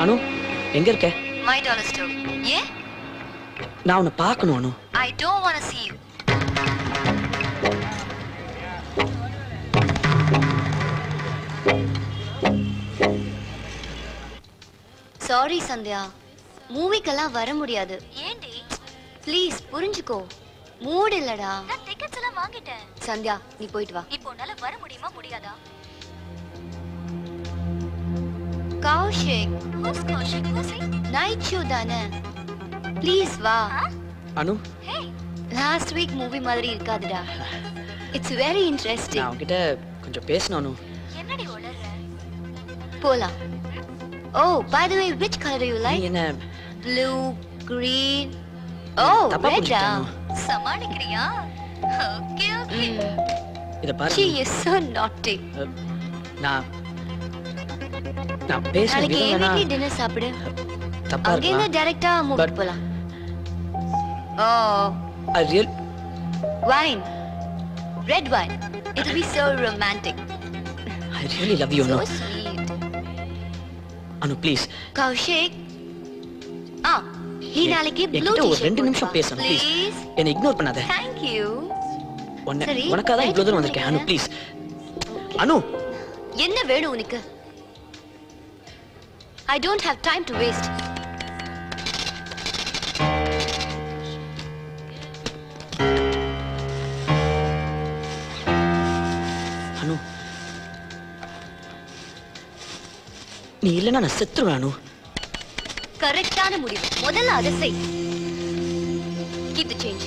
அனு எங்க இருக்க? My dollar store. Yeah? நான் உன்னை பார்க்கணும் அனு. I don't want to see you. Sorry Sandhya, மூவிக்கெல்லாம் வர முடியாது. ஏண்டி? ப்ளீஸ் புரிஞ்சுக்கோ, மூட் இல்லடா. நான் டிக்கெட்ஸ் எல்லாம் வாங்கிட்டேன். சந்தியா நீ போயிட்டு வா. இப்போ உன்னால வர முடியுமா முடியாதா? Kaushik. Who's Kaushik? Who's he? Night show தானே. ப்ளீஸ் வா. அனு Hey, லாஸ்ட் வீக் மூவி மாதிரி இருக்காதுடா. It's very interesting. நான் உன்கிட்ட கொஞ்சம் பேசணும். என்னடி உளறற? போலாம். Oh, by the way, which color do you like? என்ன Blue, green. Oh, தப்பா red. புரிஞ்சுக்கிட்டானோ? சமாளிக்கிறியா? Okay, okay. இத பாரு. She is so naughty. நான் பேசுறேன். நாளைக்கு வீட்லயே டின்னர் சாப்பிடு. தப்பா அங்க இருந்து இருக்கு. டைரக்டா மூவி போலாம். Oh, I real wine. Red wine. It will be so romantic. I really love you, So Anu. sweet. Anu, please. Kaushik. நீ நாளைக்கு ப்ளூ என்கிட்ட ஒரு டி-ஷர்ட் 2 நிமிஷம் பேசணும் ப்ளீஸ். ப்ளீஸ். என்னை இக்னோர் பண்ணாத. Thank you. சரி, உனக்காக தான் இவ்வளவு தூரம் வந்திருக்கேன். அனு ப்ளீஸ். அனு, என்ன வேணும் உனக்கு? I don't have time to waste. அனு, நீ இல்லைன்னா நான் செத்துருவேன் அனு. கரெக்டான முடிவு. முதல்ல அதை செய். Keep the change.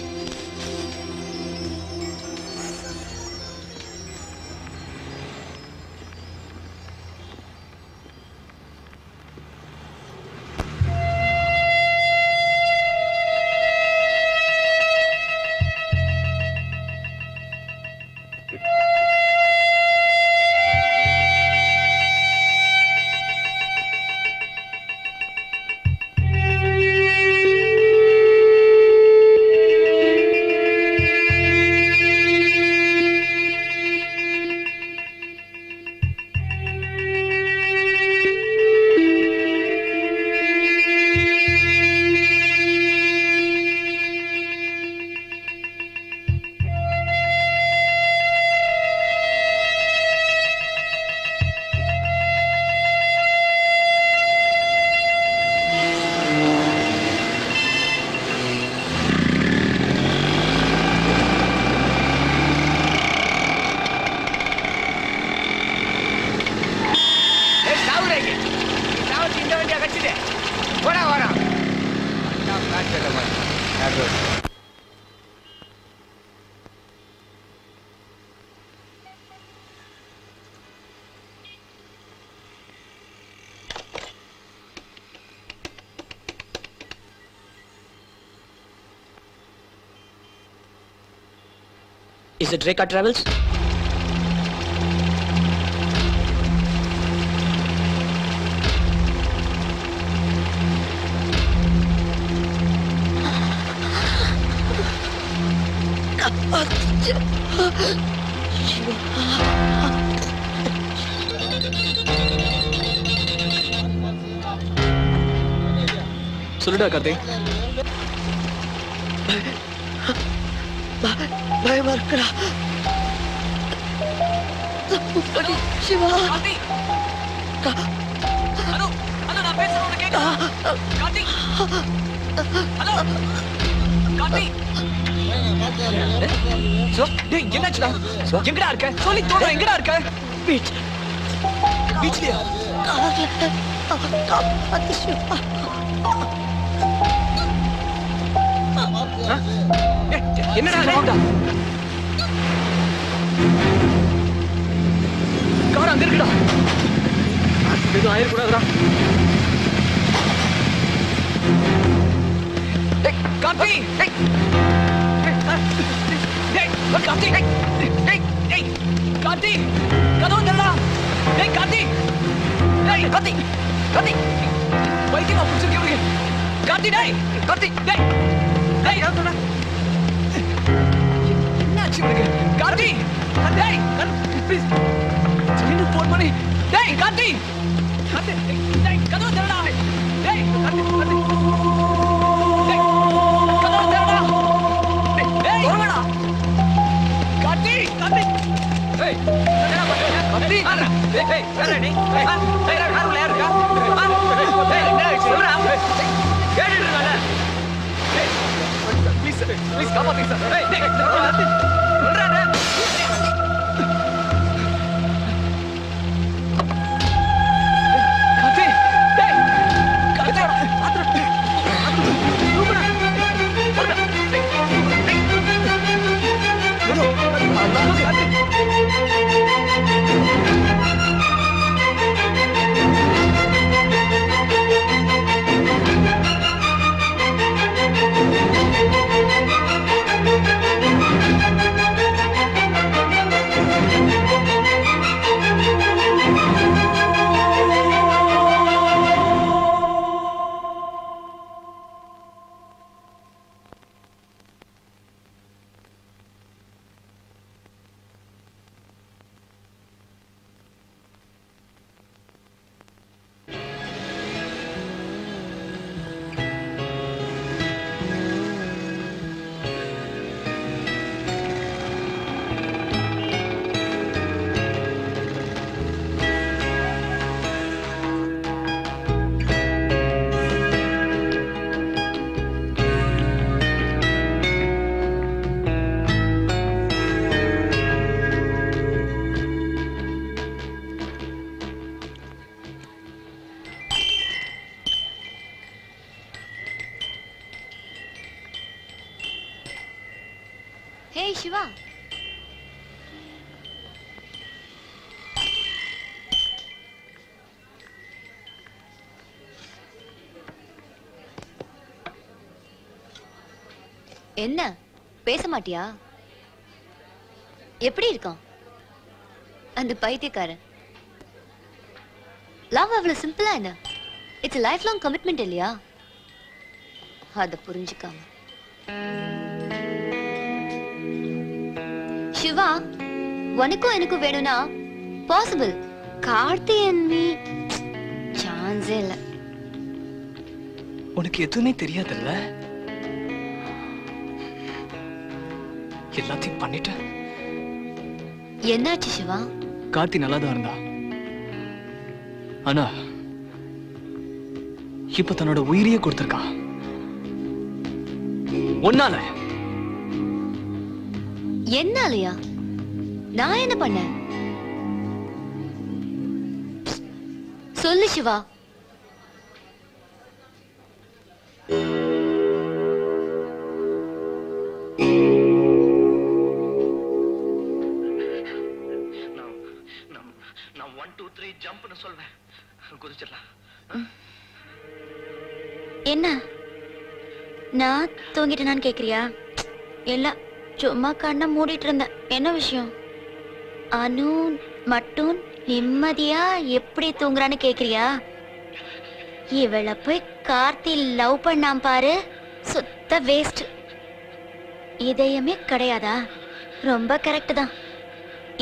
Is it Reka Travels? சொல்லுடா கார்த்தி. பயமா இருக்குடா. சிவா. அனு, அனு நான் பேசுறது உனக்கு கேக்குதா? கார்த்தி. ஹலோ. கார்த்தி. டேய் என்னாச்சுடா? எங்கடா இருக்க? சொல்லி தோட எங்கடா இருக்க? பீச். பீச்லயா? காப்பாத்து சிவா. என்னடா கார் அங்க இருக்குடா. எதுவும் ஆயிடக்கூடாதுடா. கார்த்தி கார்த்தி கார்த்தி கதவு தரடா. கார்த்தி கார்த்தி கார்த்தி வைத்தியமா பிடிச்சிருக்கீங்க. கார்த்தி கார்த்தி என்னாச்சு உனக்கு? கார்த்தி ப்ளீஸ் போன் பண்ணி கார்த்தி கதவு தரடா. Karthi Hey Shiva. என்ன பேச மாட்டியா? எப்படி இருக்கான் அந்த பைத்தியக்காரன்? லவ் அவ்வளவு சிம்பிளா என்ன? இட்ஸ் லைஃப் லாங் கமிட்மெண்ட் இல்லையா? அத புரிஞ்சுக்காம சிவா, உனக்கும் எனக்கும் வேணும்னா பாசிபிள். கார்த்தி and me சான்ஸே இல்ல. உனக்கு எதுவுமே தெரியாதுல்ல? எல்லாத்தையும் பண்ணிட்ட. என்னாச்சு சிவா? கார்த்தி நல்லாதான் இருந்தா. ஆனா இப்ப தன்னோட உயிரையே கொடுத்திருக்கான். ஒன்னால. என்னாலயா? நான் என்ன பண்ணேன்? சொல்லு சிவா. நான் 1 2 3 ஜம்ப்னு சொல்வேன். குதிச்சிடலாம். என்ன நான் தூங்கிட்டேனான்னு கேக்குறியா? இல்ல, சும்மா கண்ணை மூடிட்டு இருந்தேன். என்ன விஷயம்? அனு மட்டும் நிம்மதியா எப்படி தூங்குறான்னு கேக்குறியா? இவளை போய் கார்த்தி லவ் பண்ணாம பாரு, சுத்த வேஸ்ட். இதயமே கிடையாதா? ரொம்ப கரெக்ட் தான்.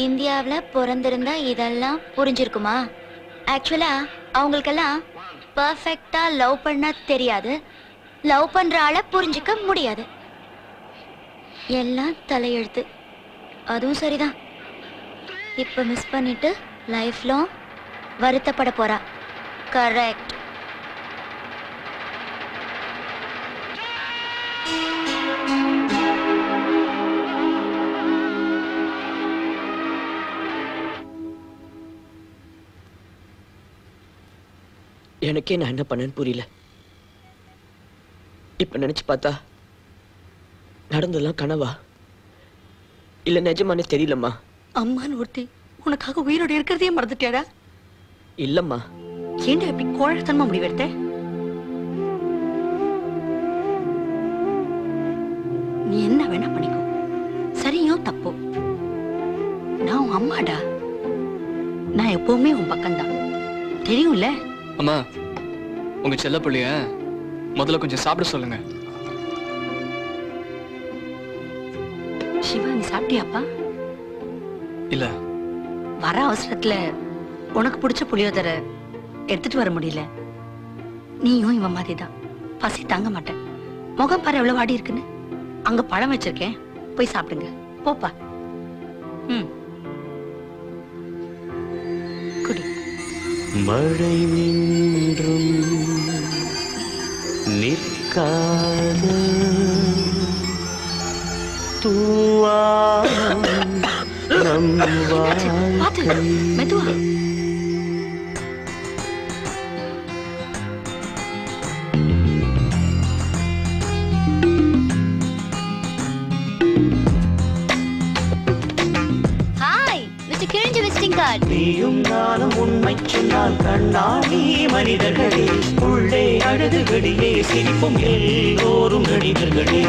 இந்தியாவுல பிறந்திருந்தா இதெல்லாம் புரிஞ்சிருக்குமா? ஆக்சுவலா அவங்களுக்கெல்லாம் பர்ஃபெக்டா லவ் பண்ண தெரியாது, லவ் பண்ற ஆளை புரிஞ்சுக்க முடியாது. எல்லாம் தலையெழுத்து. அதுவும் சரிதான். இப்ப மிஸ் பண்ணிட்டு லைஃப் லாங் வருத்தப்பட போறா. கரெக்ட். எனக்கே நான் என்ன பண்ணேன்னு புரியல. இப்ப நினைச்சு பார்த்தா நடந்ததெல்லாம் கனவா இல்ல நிஜமானே தெரியலம்மா. அம்மான்னு ஒருத்தி உனக்காக உயிரோட இருக்கிறதையே மறந்துட்டியாடா? இல்லம்மா. ஏண்டா இப்படி கோழத்தனமா முடிவெடுத்த? நீ என்ன வேணா பண்ணிக்கோ, சரியோ தப்போ, நான் உன் அம்மாடா. நான் எப்பவுமே உன் பக்கம்தான், தெரியும்ல? அம்மா, உங்க செல்ல பிள்ளைய முதல்ல கொஞ்சம் சாப்பிட சொல்லுங்க. சிவா, நீ சாப்பிட்டியாப்பா? இல்ல. வர அவசரத்துல உனக்கு பிடிச்ச புளியோதரை எடுத்துட்டு வர முடியல. நீயும் இவன் மாதிரி தான், பசி தாங்க மாட்டேன். முகம் பாரு எவ்வளவு வாடி இருக்குன்னு. அங்க பழம் வச்சிருக்கேன், போய் சாப்பிடுங்க. போப்பா. குடி. மழை நின்றும் நிற்காத தூவானம் நம் வாழ்க்கை. மெதுவா. காட். நீயும் நானும் உண்மை சொன்னால் கண்ணாடி மனிதர்களே, உள்ளே அழுது வெளியே சிரிப்பும் எல்லோரும் நடிகர்களே.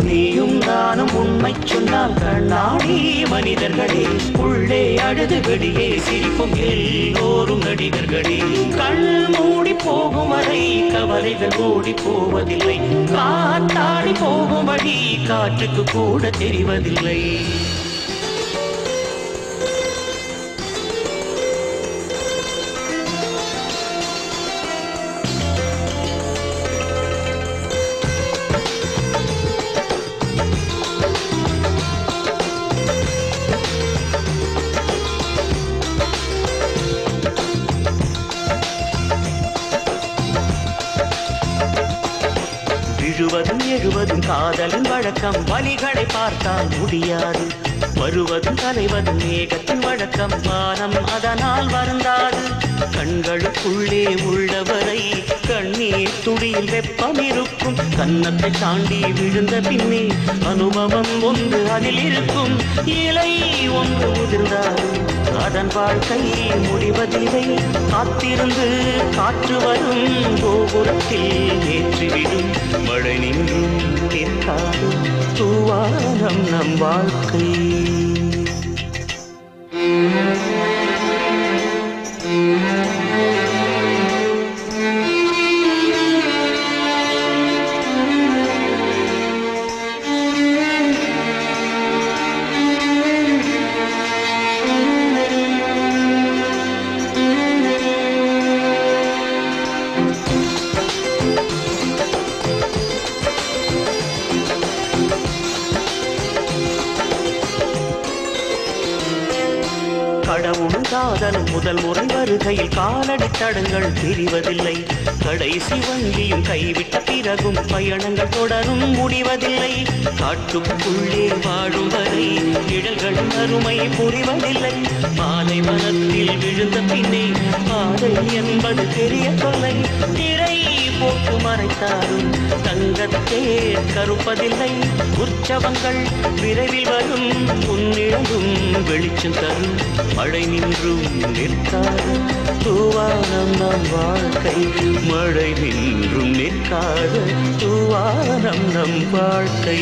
நீயும் நானும் உண்மை சொன்னால் கண்ணாடி மனிதர்களே, உள்ளே அழுது வெளியே சிரிப்பும் எல்லோரும் நடிகர்களே. கண் மூடி போகும் வரை கவலைகள் ஓடி போவதில்லை, காத்தாடி போகும் வழி காற்றுக்கு கூட தெரிவதில்லை. விழுவதும் எழுவதும் காதலின் வழக்கம், வலிகளை பார்த்தால் முடியாது. வருவதும் கலைவதும் மேகத்தின் வழக்கம், வானம் அதனால் வருந்தாது. கண்களுக்குள்ளே உள்ளவரை கண்ணீர் துளியில் வெப்பம் இருக்கும், கன்னத்தை தாண்டி விழுந்த பின்னே அனுபவம் ஒன்று அதில் இருக்கும். இலை ஒன்று உதிர்ந்தாலும் அதன் வாழ்க்கை முடிவதில்லை, காத்திருந்து காற்று வரும் கோபுரத்தில் ஏற்றிவிடும். மழை நின்றும் நிற்காது தூவானம் நம் வாழ்க்கை. கடவுளும் காதலும் முதல் முறை வருகையில் காலடி தடங்கள் தெரிவதில்லை, கடைசி வண்டியும் கைவிட்ட பிறகும் பயணங்கள் தொடரும் முடிவதில்லை. காட்டுக்குள்ளே வாழும் வரை நிழல்களும் அருமை புரிவதில்லை, பாலைவனத்தில் விழுந்த பின்னே பாதை என்பது பெரிய தொல்லை. திரை போட்டு மறைத்தாலும் தங்கத்தே கருப்பதில்லை, உற்சவங்கள் விரைவில் வரும், உன்னிழந்தும் வெளிச்சம் தரும். மழை நின்றும் நிற்காது தூவானம் நம் வாழ்க்கை, மழை நின்றும் நிற்காது தூவானம் நம் வாழ்க்கை.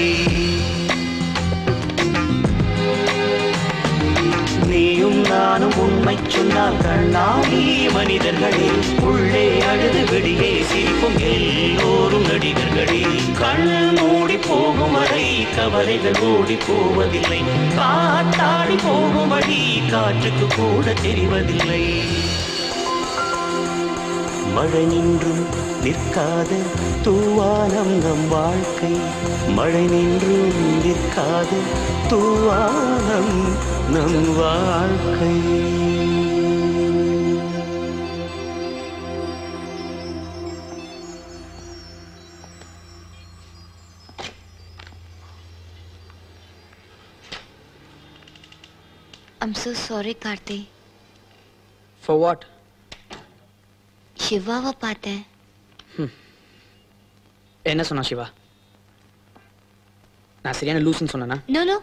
நீயும் நானும் உண்மை சொன்னால் கண்ணாடி மனிதர்களே, உள்ளே அழுது வெளியே சிரிப்பும் எல்லோரும் நடிகர்களே. கண் மூடி போகும் வரை கவலைகள் ஓடி போவதில்லை, காத்தாடி போகும் வழி காற்றுக்கு கூட தெரிவதில்லை. மழை நின்றும் நிற்காது தூவானம் நம் வாழ்க்கை, மழை நின்றும் நிற்காது தூவானம் நம் வாழ்க்கை. I'm so sorry, Karthi. For what? சிவாவை பார்த்தேன். என்ன சொன்னா சிவா? நான் சரியான லூசுன்னு சொன்னா? No, no.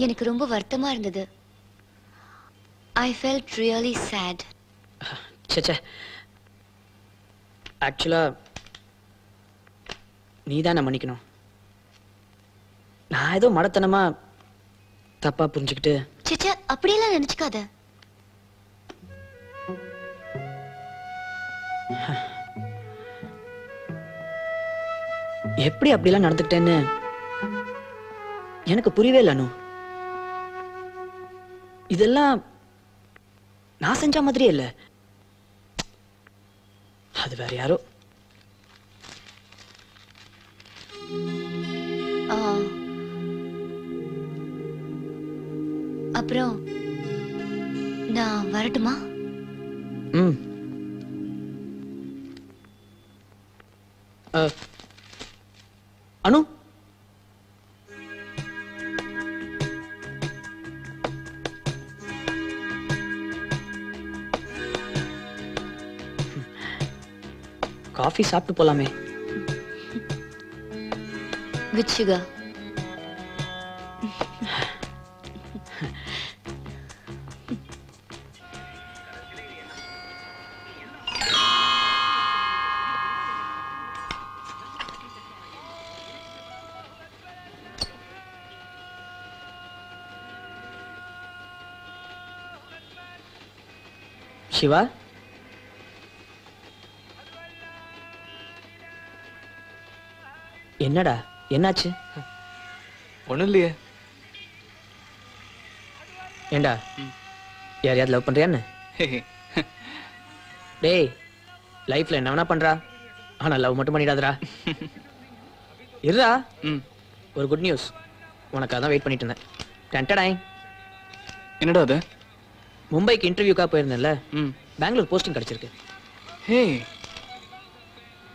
எனக்கு ரொம்ப வருத்தமா இருந்தது. I felt really sad. சே ஆக்சுவலா நீ தான் மன்னிக்கணும். நான் ஏதோ மடத்தனமா தப்பா புரிஞ்சுக்கிட்டு. சே அப்படியெல்லாம் நினைச்சுக்காத. எப்படி அப்படிலாம் நடந்துக்கிட்டேன்னு எனக்கு புரியவே இல்லை அனு. இதெல்லாம் நான் செஞ்ச மாதிரியே இல்லை, அது வேற யாரோ. அப்புறம் நான் வரட்டுமா? அனு, காஃபி சாப்பிட்டு போலாமே. With sugar. சிவா, என்னடா என்னாச்சு? ஒண்ணும் இல்லையே. ஏண்டா யாரையாவது லவ் பண்றியான்னு? டேய், லைஃப்ல என்ன வேணா பண்றா, ஆனா லவ் மட்டும் பண்ணிடாதடா. இருடா, ஒரு குட் நியூஸ் உனக்காக தான் வெயிட் பண்ணிட்டு இருந்தேன். டன்டடாய். என்னடா அது? மும்பைக்கு இன்டர்வியூக்காக போயிருந்தேன்ல, பெங்களூர் போஸ்டிங் கிடைச்சிருக்கு. ஹே,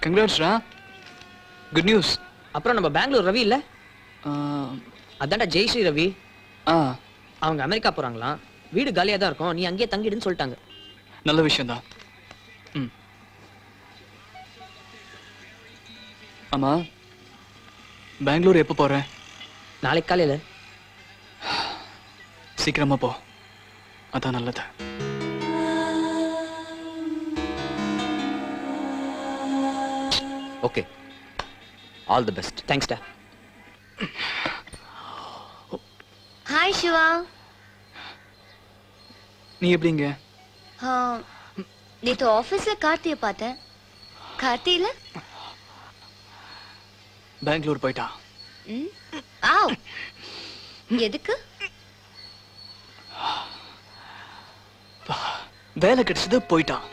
கங்க்ராட்ஸ்டா, குட் நியூஸ். அப்புறம் நம்ம பெங்களூர் ரவி இல்ல, அதான்டா ஜெய்ஸ்ரீ ரவி, அவங்க அமெரிக்கா போறாங்களாம். வீடு காலியா தான் இருக்கும், நீ அங்கேயே தங்கிடுன்னு சொல்லிட்டாங்க. நல்ல விஷயம் தான். ஆமா, பெங்களூர் எப்போ போற? நாளைக்கு காலையில. சீக்கிரமா போ, அதான் நல்லது. Okay, all the best. தேங்க்ஸ்டா. ஹாய் சிவா. நீ எப்படிங்க? நேத்து ஆபீஸ்ல கார்த்தியை பார்த்தேன். கார்த்தி இல்ல? பெங்களூர் போயிட்டா. ஆவ், எதுக்கு? வேலை கிடைச்சது, போயிட்டான்.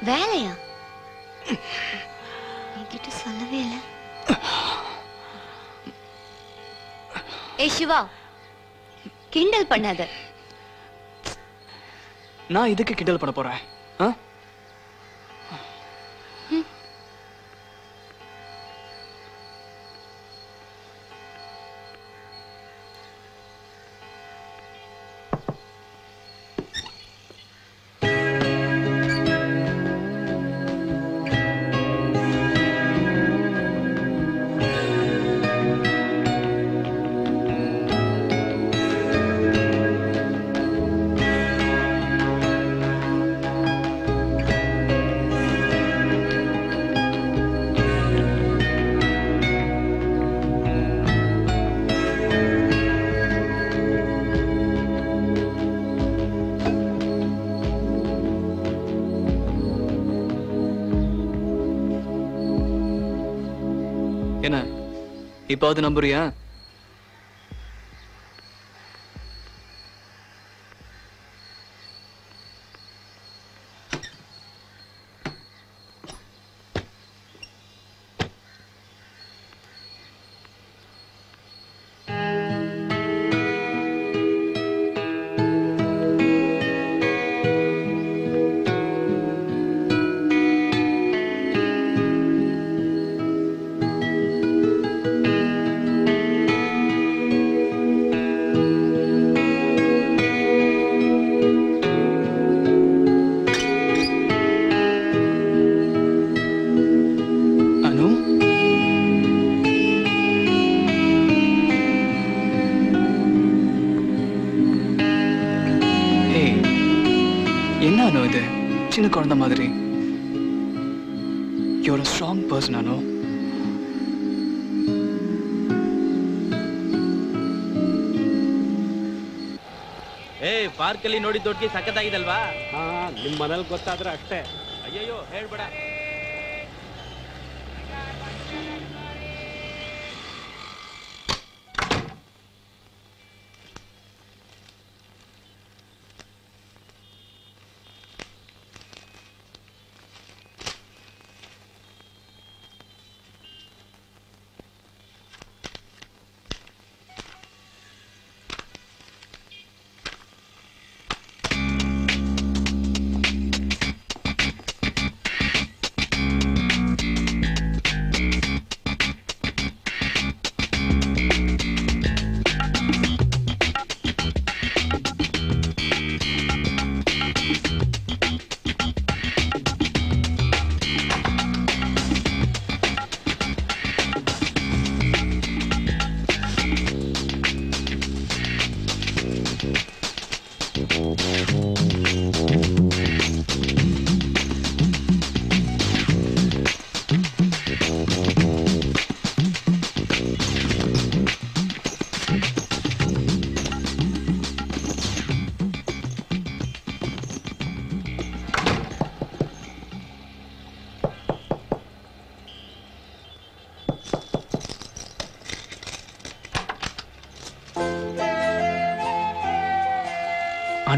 வேலையா? என்கிட்ட சொல்லவே இல்ல. ஏய் சிவா, கிண்டல் பண்ணாத. நான் இதுக்கு கிண்டல் பண்ண போறேன்? என்ன இப்பாவது நம்புறியா? இது சின்ன குழந்தை மாதிரி. You're a strong person, Anu. ಪಾರ್ಕಲ್ಲಿ ನೋಡಿ ದೊಡ್ಡಗೆ ಸಖತ್ತಾಗಿದಲ್ವಾ? ನಿಮ್ಮ ಮನೇಲಿ ಗೊತ್ತಾದ್ರೆ ಅಷ್ಟೇ. ಅಯ್ಯಯ್ಯೋ ಹೇಳ್ಬೇಡ.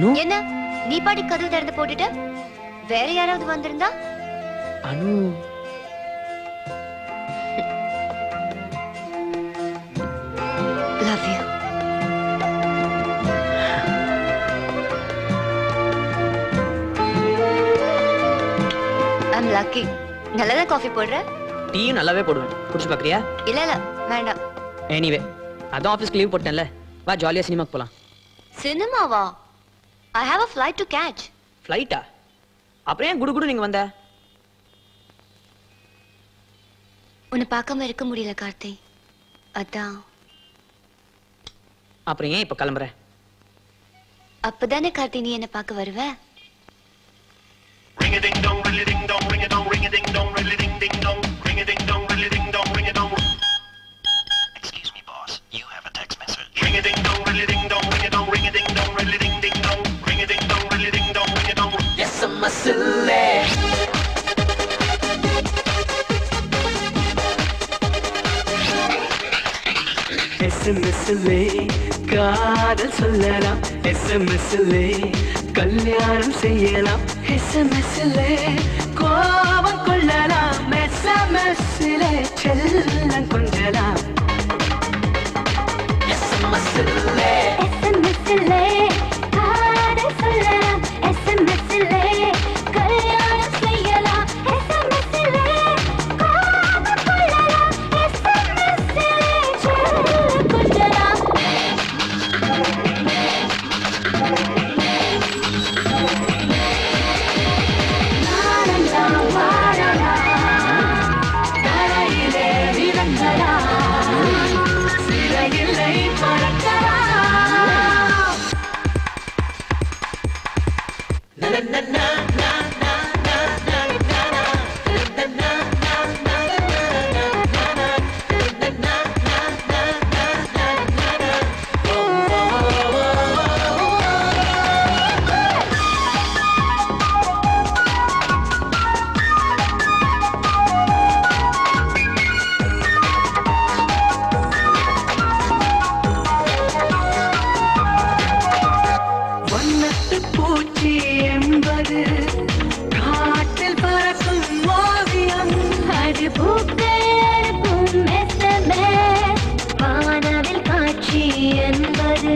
அனு என்ன நீ பாட்டி கதவு திறந்து போட்டுட்ட? வேற யாராவது வந்திருந்தா? அனு லவ் யூ. I'm lucky. நல்லதா காஃபி போடுற? டீயும் நல்லாவே போடுவேன். குடிச்சு பாக்குறியா? இல்ல வேண்டாம். எனிவே அதான் ஆபீஸ்க்கு லீவ் போட்டேன்ல, வா ஜாலியா சினிமாக்கு போலாம். சினிமாவா? I have a flight to catch. ஃப்ளைட்டா? அப்புறம் ஏன் குடுகுடு நீங்க வந்த? உன்னை பார்க்காம இருக்க முடியல கார்த்தி, அதான். அப்புறம் ஏன் இப்ப கிளம்புற? அப்பதானே கார்த்தி நீ என்ன பார்க்க வருவ? Ring a ding dong, ring a ding dong, ring a dong, ring a ding dong, ring a ding ding dong, ring a ding dong, ring a ding dong, ring a dong. Excuse me, boss. You have a text message. Ring a ding dong, ring a ding dong, ring a dong, ring a ding dong, ring a ding ding dong, ring a ding dong, ring a ding dong, ring a dong. Yes, I'm a silly. எஸ்எம்எஸ்லே காதல் சொல்லலாம், எஸ்எம்எஸ்லே கல்யாணம் செய்யலாம், எஸ்எம்எஸ்லே கோபம் கொள்ளலாம், எஸ்எம்எஸ்லே செல்லம் கொஞ்சலாம். எஸ்எம்எஸ்லே காதல் சொல்லலாம், எஸ்எம்எஸ்லே கல்யாணம் செய்யலாம், எஸ்எம்எஸ்லே கோபம் கொள்ளலாம், எஸ்எம்எஸ்லே செல்லம் கொஞ்சலாம். நானெல்லாம் வாழலாம், தரையிலே விளங்கலாம், சிறையில்லை பறக்கலாம். வண்ணத்து பூச்சி என்பது காற்றில் பறக்கும் ஓவியம், அது பூக்கள் அனுப்பும் SMS. வானவில் காட்சி என்பது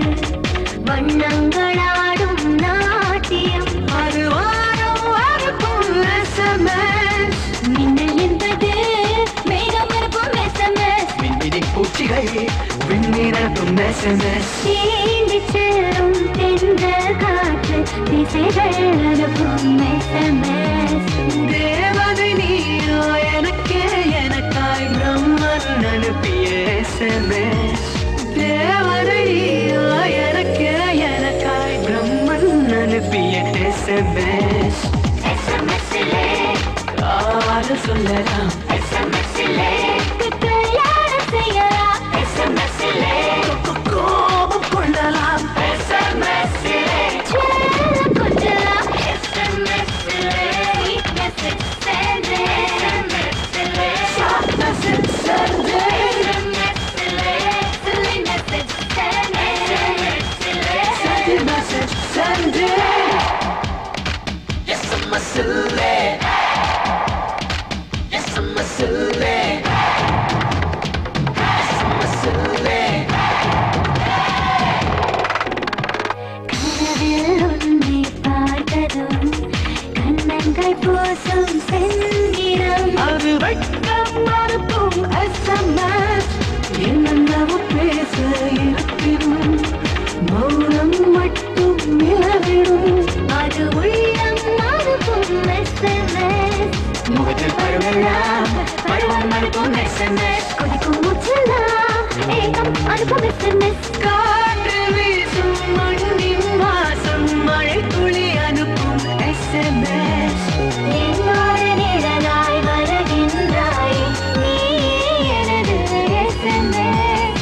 வண்ணங்களாடும் நாட்டியம், அது வானம் அனுப்பும் SMS. மின்னல் என்பது மேகம் அனுப்பும் SMS. விண்மினி பூச்சிகள் விண்ணிறக்கும் SMS. தீண்டி செல்லும் தென்றல் காற்று திசைகள் அனுப்பும் SMS. தேவதை நீயோ எனக்கே எனக்காய் பிரம்மன் அனுப்பிய SMS. தேவதை நீயோ எனக்கே எனக்காய் பிரம்மன் அனுப்பிய SMS. SMS-லே காதல் சொல்லலாம், SMS-லே கல்யாணம் செய்யலாம், SMS-லே கோபம் கொள்ளலாம், SMS-லே செல்லம் கொஞ்சலாம், SMS-லே sweet message send, SMS-லே short message send, SMS-லே silly message send, SMS-லே send message send. Yes, I'm a silly. Yes, I'm a silly. Yes, I'm a silly. கனவில் உன்னை பார்த்ததும் கண்ணங்கள் பூசும் செந்திரம், அது வெட்கம் அனுப்பும் SMS. என்னென்னவோ பேச இருப்பினும் மௌனம் மட்டும் நிலவிடும், அது உள்ளம் அனுப்பும் SMS. முகத்தில் பருவெல்லாம் பருவம் அனுப்பும் SMS. கொதிக்கும் மூச்செல்லாம் ஏகம் அனுப்பும் SMS. காற்றில் வீசும் மண்ணின் வாசம் மழை துளி அனுப்பும் SMS. என்னோட நிழலாய் வருகின்றாய், நீ எனது SMS.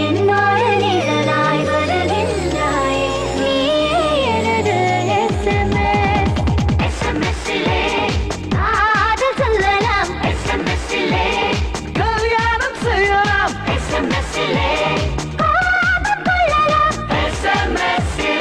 என்னோட நிழலாய் வருகின்றாய், நீ எனது SMS. SMS-லே காதல் சொல்லலாம், SMS-லே கல்யாணம் செய்யலாம், SMS-லே கோபம் கொள்ளலாம், SMS-லே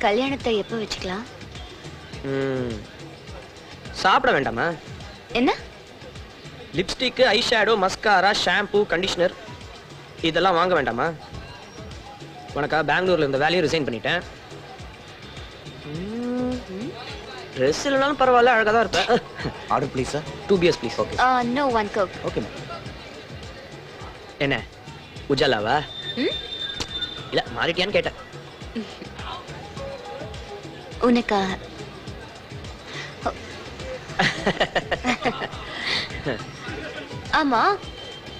கல்யாணத்தை எப்போ வச்சுக்கலாம்? சாப்பிட வேண்டாமா? என்ன? Lipstick, eye shadow, mascara, shampoo, conditioner இதெல்லாம் வாங்க வேண்டாமா? உனக்கா பெங்களூர்ல இருந்த வேலையை ரிசைன் பண்ணிட்டேன். ட்ரெஸ் இல்லைனாலும் பரவாயில்ல, அழகாக தான் இருப்பேன். Order please sir. 2 beers please. Okay. No, 1 coke. Okay ma'am. என்ன உஜாலாவா? இல்ல மாறிட்டியான்னு கேட்டேன். உனக்காக. ஆமா,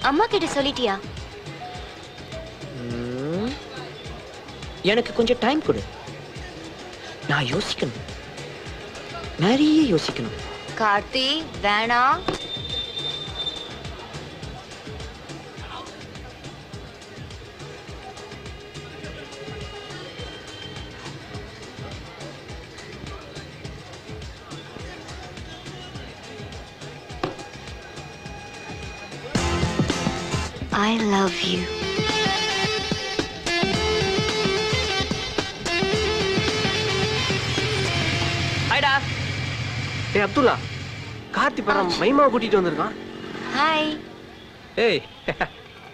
அம்மா கிட்ட சொல்லிட்டியா? எனக்கு கொஞ்சம் டைம் கொடு. நான் யோசிக்கணும், நிறைய யோசிக்கணும். கார்த்தி வேணாம். I love you. ஹாய்டா. ஏய் அப்துல்லா, கார்த்தி பரம் மைமாவை கூட்டிட்டு வந்திருக்கான். ஹாய். ஏய்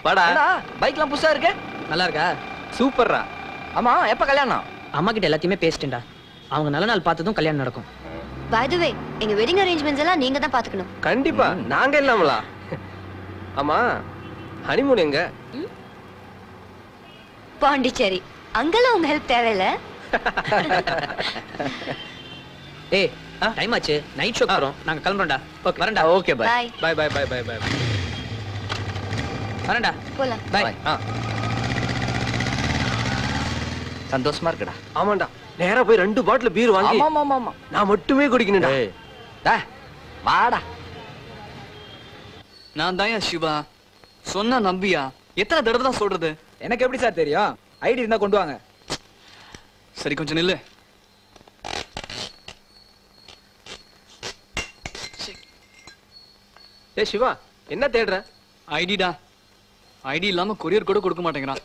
வாடா. பைக்லாம் புதுசா இருக்கு. நல்லா இருக்கா? சூப்பர்ரா. ஆமா எப்ப கல்யாணம்? அம்மா கிட்ட எல்லாத்தையுமே பேசிட்டேன்டா. அவங்க நல்ல நாள் பார்த்ததும் கல்யாணம் நடக்கும். By the way, எங்க வெட்டிங் அரேஞ்ச்மெண்ட்ஸ் எல்லாம் நீங்க தான் பாத்துக்கணும். கண்டிப்பா. நாங்க இல்லாமலா? ஆமா, ஹனிமூன் எங்க? பாண்டிச்சேரி. அங்கெல்லாம் உங்க ஹெல்ப் தேவையில்ல. ஏய் டைம் ஆச்சு, நைட் ஷோ போறோம். நாங்க கிளம்பறோம்டா. ஓகே வரேன்டா. Okay bye. Bye bye bye bye bye. வரேன்டா. போலாம். பை. சந்தோஷமா இருக்குடா. ஆமாண்டா, நேரா போய் 2 பாட்டில் பீர் வாங்கி ஆமா நான் மட்டுமே குடிக்கணும்டா. டா வாடா. நான் தான் சிவா. சொன்னா நம்பியா? எத்தனை தடவை தான் சொல்றது? எனக்கு எப்படி சார் தெரியும்? ஐடி இருந்தா கொண்டு வாங்க. சரி கொஞ்சம் நில்லு. ஏ சிவா, என்ன தேடுற? ஐடிடா. ஐடி இல்லாம கொரியர் கூட கொடுக்க மாட்டேங்கிறான்.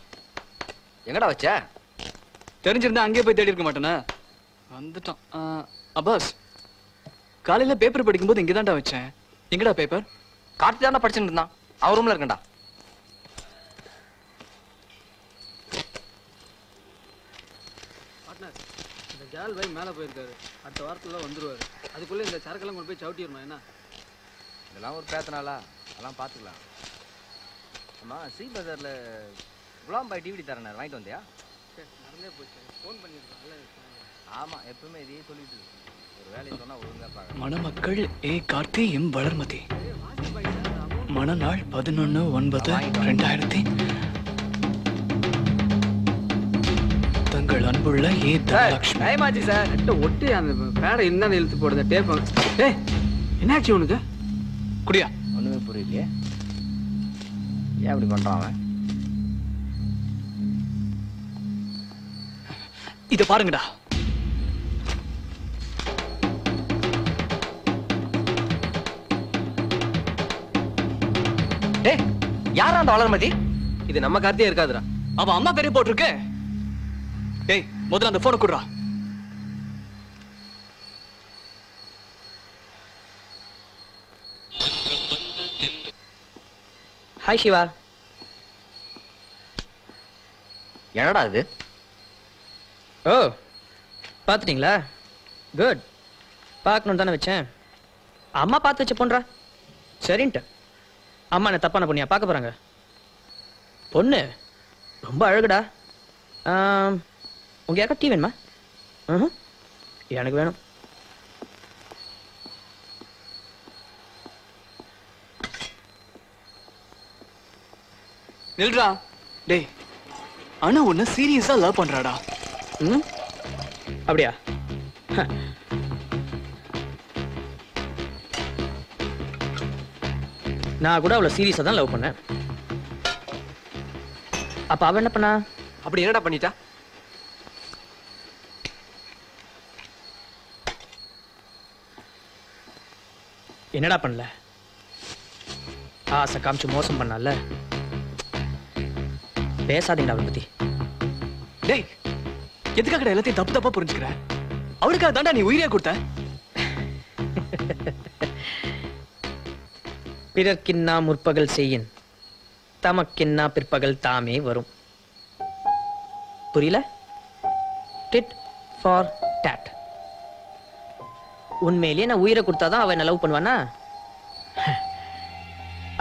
எங்கடா வச்ச? தெரிஞ்சிருந்தா அங்கேயே போய் தேடி இருக்க மாட்டேனா? வந்துட்டான். அப்பாஸ், காலையில பேப்பர் படிக்கும்போது இங்கதான்டா வச்சேன். எங்கடா பேப்பர்? கார்த்தி தான்டா படிச்சுட்டு இருந்தான். அவர் ரூம்ல இருக்கேன்டா. இந்த ஜால் பாய் மேல போயிருக்காரு. அடுத்த வாரத்துல வந்துருவாரு. அதுக்குள்ள இந்த சரக்கெல்லாம் கொண்டு போய் சவுட்டிடணும். என்ன இதெல்லாம் ஒரு பேத்தனாலா? அதெல்லாம் பாத்துக்கலாம். ஆமா, சி பஜார்ல குலாம் பாய் டிவிடி தரேன், வாங்கிட்டு வந்தியா? நடந்தே போச்சு. ஃபோன் பண்ணிருக்காங்கல்ல. ஆமா, எப்பவுமே இதையே சொல்லிட்டு ஒரு வேலையை சொன்னா ஒழுங்கா பாக்க. மணமக்கள் ஏ கார்த்தி எம் வளர்மதி. மணநாள் 11/9/2000. தங்கள் அன்புள்ள ஏ தனலட்சுமி. டைம் ஆச்சு சார். ஒட்டி அந்த பேடை என்ன இழுத்து போடுற டேப். ஏய் என்னாச்சு உனக்கு? குடியா? ஒண்ணுமே புரியலையே. ஏன் இப்படி பண்றான் அவன்? இத பாருங்கடா. டேய் யாரா அந்த வளர்மதி? இது நம்ம கார்த்தியா இருக்காதுடா. அவ அம்மா பேரே போட்டுருக்கு. டேய் முதல்ல அந்த போனை குடுறா. ஹாய் சிவா. என்னடா இது? ஓ பார்த்துட்டீங்களா? குட். பார்க்கணும் தானே வச்சேன். அம்மா பார்த்து வச்ச பொண்ணுடா. சரின்ட்டு அம்மா என்ன தப்பான பொண்ணியா பார்க்க போறாங்க? பொண்ணு ரொம்ப அழகுடா. உங்க யாருக்கா டீ வேணுமா? எனக்கு வேணும். நில்றா. டேய் அண்ணா உன்னை சீரியஸா லவ் பண்றாடா. அப்படியா? நான் கூட அவளை சீரியஸா தான் லவ் பண்ணேன். அப்ப அவ என்ன பண்ணா? அப்படி என்னடா பண்ணிட்டா? என்னடா பண்ணல? ஆசை காமிச்சு மோசம் பண்ணல. பேசாதீங்கடா அவளை பத்தி. டேய் எதுக்காக எல்லாத்தையும் தப்பு தப்பா புரிஞ்சுக்கிற? அவருக்காக தாண்டா நீ உயிரே கொடுத்த. பிறர்க்கின்னா முற்பகல் செய்யின், தமக்கின்னா பிற்பகல் தாமே வரும். புரியல? Did for dot. உண்மையிலேயே நான் உயிரை கொடுத்தாதான் அவன் என்ன லவ் பண்ணுவானா?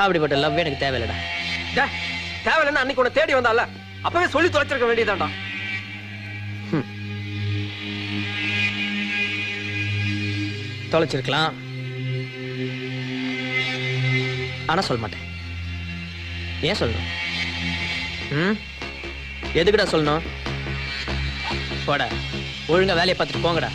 அப்படிப்பட்ட லவ் எனக்கு தேவையில்லடா. தேவையில்லைன்னா அன்னைக்கு உன்னை தேடி வந்தால அப்பவே சொல்லி தொலைச்சிருக்க வேண்டியதாண்டா. தொலைச்சிருக்கலாம், ஆனா சொல்ல மாட்டேன். ஏன் சொல்லணும்? எதுக்குடா சொல்லணும்? போடா, ஒழுங்கா வேலையை பார்த்துட்டு போங்கடா.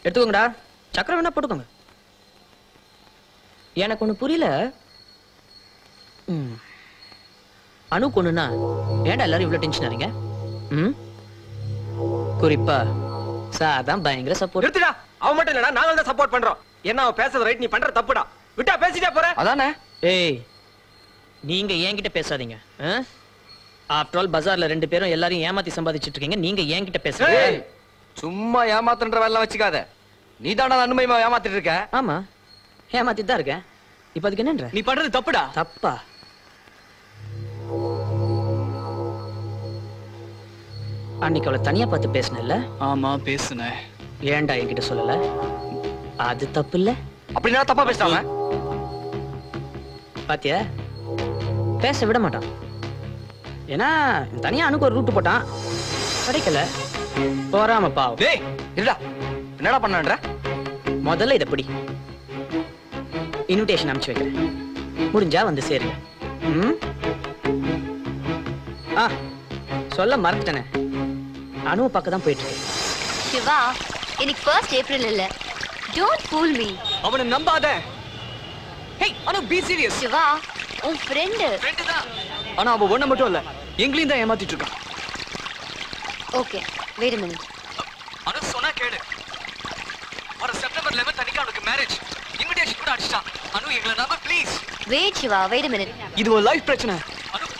எடுத்துக்கோங்கடா, சக்கரை வேணா போட்டுக்கோங்க. எனக்கு ஒண்ணு புரியல. அணு கொண்டுனா ஏன்டா எல்லாரும் இவ்வளவு டென்ஷன் ஆறீங்க? குறிப்பா சாதான் பயங்கர சப்போர்ட். நிறுத்துடா, அவன் மட்டும் இல்லடா, நாங்க தான் சப்போர்ட் பண்றோம். என்ன அவன் பேசுறது ரைட், நீ பண்ற தப்புடா. விட்டா பேசிட்டே போற. அதானே? ஏய், நீங்க என்கிட்ட பேசாதீங்க. ஆஃப்டர் ஆல் பஜார்ல 2 பேரும் எல்லாரையும் ஏமாத்தி சம்பாதிச்சிட்டு இருக்கீங்க. நீங்க என்கிட்ட பேசுறீங்க. சும்மா ஏமாத்துன்ற வேலை வச்சுக்காத. நீ தானே அனுமதிமா ஏமாத்திட்டு இருக்க. ஆமா, ஏமாத்திட்டு தான் இருக்கேன். இப்ப அதுக்கு என்னன்ற? நீ பண்றது தப்புடா. தப்பா? அன்னைக்கு அவளை தனியா பார்த்து பேசினல்ல? ஆமா பேசுனேன். ஏன்டா என்கிட்ட சொல்லல? அது தப்பு இல்ல? அப்படின்னா தப்பா பேசிட்டாங்க. பாத்தியா, பேச விட மாட்டான். ஏன்னா தனியா அனுக்கு ஒரு ரூட் போட்டான், கிடைக்கல. போறாம பாவம். டேய் இருடா, என்னடா பண்ணன்ற? முதல்ல இத பிடி, இன்விடேஷன் அனுப்பிச்சு வைக்கிறேன். முடிஞ்சா வந்து சேருங்க. சொல்ல மறந்துட்டேனே, அனுவை பார்க்க தான் போயிட்டு இருக்கேன். சிவா, இன்னைக்கு 1st ஏப்ரல் இல்ல. Don't pool me. அவனை நம்பாத. ஹேய், அனு பீ சீரியஸ். சிவா, உன் ஃப்ரெண்ட் தான். ஆனா அவ ஒண்ணு மட்டும் இல்ல, எங்களையும் தான் ஏமாத்திட்டு இருக்கான். Okay, wait a minute. Anu சொன்னா கேளு. வர செப்டம்பர் 11 அன்னைக்கு அவனுக்கு மேரேஜ். இன்விடேஷன் கூட அடிச்சான். அனு எங்களை நம்ப please. Wait Siva, wait a minute. இது ஒரு லைஃப் பிரச்சனை.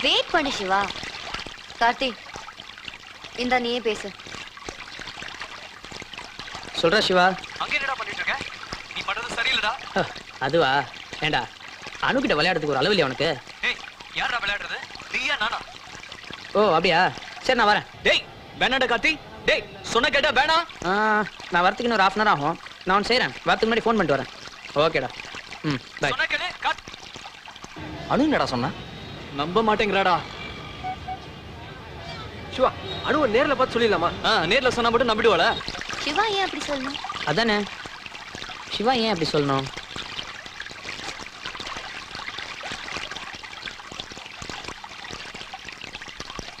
வெயிட் பண்ணு சிவா. கார்த்தி, இந்த நீயே பேசு. சொல்றா சிவா. அங்க என்னடா பண்ணிட்டு இருக்க? நீ பண்றது சரியில்லடா. அதுவா? ஏண்டா, அனுகிட்ட விளையாடுறதுக்கு ஒரு அளவு இல்லையா உனக்கு? ஏய், யாரா விளையாடுறது? நீயா நானா? ஓ அப்படியா, சரி நான் வரேன். டேய் வேணாடா கார்த்தி. டேய் சொன்ன கேட்டா வேணா. நான் வரதுக்கு இன்னும் 1/2 hour ஆகும். நான் ஒன்று செய்கிறேன், வரதுக்கு முன்னாடி ஃபோன் பண்ணிட்டு வரேன். ஓகேடா. பை. சொன்ன கேளு. அனு என்னடா சொன்னா? நம்ப மாட்டேங்கிறாடா. சிவா, அனுவை நேர்ல பார்த்து சொல்லிடலாமா? நேர்ல சொன்னா மட்டும் நம்பிடுவாளா? சிவா ஏன் அப்படி சொல்லணும்? அதானே, சிவா ஏன் அப்படி சொல்லணும்?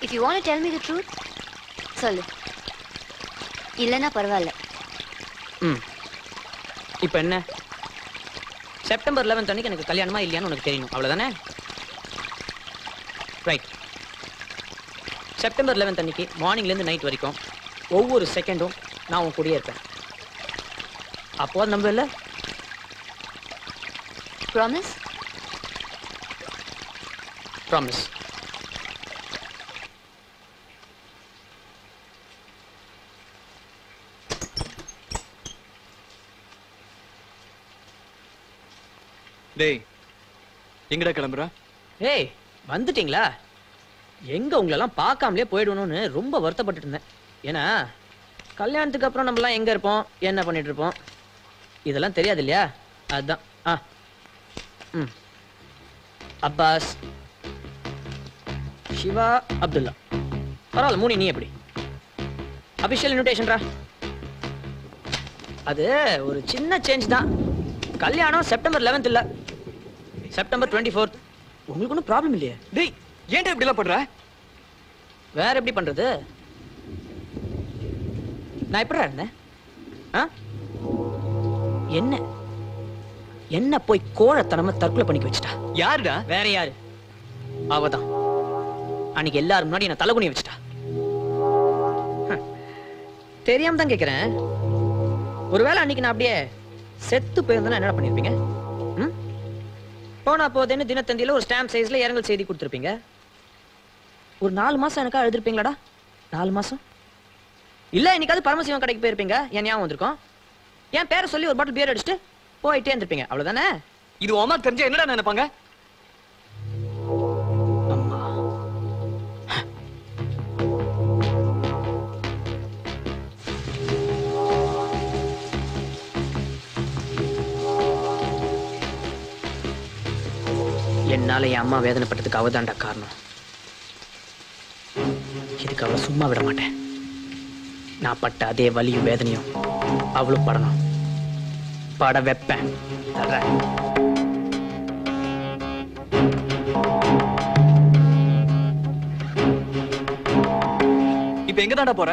If you want to tell me the truth, சொல்லு. இல்லைன்னா பரவாயில்ல. இப்போ என்ன? செப்டம்பர் 11 அன்னைக்கு எனக்கு கல்யாணமா இல்லையான்னு உனக்கு தெரியணும், அவ்வளோதானே? ரைட். செப்டம்பர் 11 அன்னைக்கு மார்னிங்லேருந்து நைட் வரைக்கும் ஒவ்வொரு செகண்டும் நான் உன் கூடயே இருப்பேன். அப்போ அது நம்ப இல்லை? ப்ராமிஸ்? ப்ராமிஸ். டேய் எங்கடா கிளம்புற? ஏய் வந்துட்டீங்களா? எங்க உங்களெல்லாம் பார்க்காமலே போயிடணும்னு ரொம்ப வருத்தப்பட்டு இருந்தேன். ஏன்னா கல்யாணத்துக்கு அப்புறம் நம்மலாம் எங்க இருப்போம், என்ன பண்ணிட்டு இருப்போம், இதெல்லாம் தெரியாது இல்லையா? அதுதான். அப்பாஸ், சிவா, அப்துல்லா. பரவாயில்ல, மூணு நீ எப்படி? அபிஷியல் இன்விடேஷன்ரா. அது ஒரு சின்ன சேஞ்ச் தான். கல்யாணம் செப்டம்பர் 11 இல்ல, செப்டம்பர் 24. உங்களுக்கு ஒன்றும் ப்ராப்ளம் இல்லையே? டேய் ஏன்டா இப்படி எல்லாம் பண்ற? வேற எப்படி பண்றது? நான் எப்படிடா இருந்தேன்? என்ன என்ன போய் கோழத்தனமா தற்கொலை பண்ணிக்க வச்சுட்டா. யாருடா? வேற யாரு? அவதான். அன்னைக்கு எல்லாரும் முன்னாடி என்ன தலைகுனி வச்சுட்டா. தெரியாம தான் கேக்குறேன். ஒருவேளை அன்னைக்கு நான் அப்படியே செத்து போயிருந்தா என்ன பண்ணிருப்பீங்க? போனா போதேன்னு தினத்தந்தியில ஒரு ஸ்டாம்ப் சைஸ்ல இரங்கல் செய்தி கொடுத்துருப்பீங்க. ஒரு 4 மாசம் எனக்கா எழுதிருப்பீங்களாடா? 4 மாசம் இல்ல, இன்னைக்காவது பரமசிவம் கடைக்கு போயிருப்பீங்க. என் ஞாபகம் வந்திருக்கும். என் பேரை சொல்லி ஒரு பாட்டில் பியர் அடிச்சுட்டு போயிட்டே இருந்திருப்பீங்க. அவ்வளவுதானே? இது உமா தெரிஞ்சா என்னடா நினைப்பாங்க? என்னால என் அம்மா வேதனைப்பட்டதுக்கு அவதான்டா காரணம். இதுக்கு அவளை சும்மா விட மாட்டேன். நான் பட்ட அதே வலியும் வேதனையும் அவளும் படணும். பட வைப்பேன். இப்ப எங்க தாண்டா போற?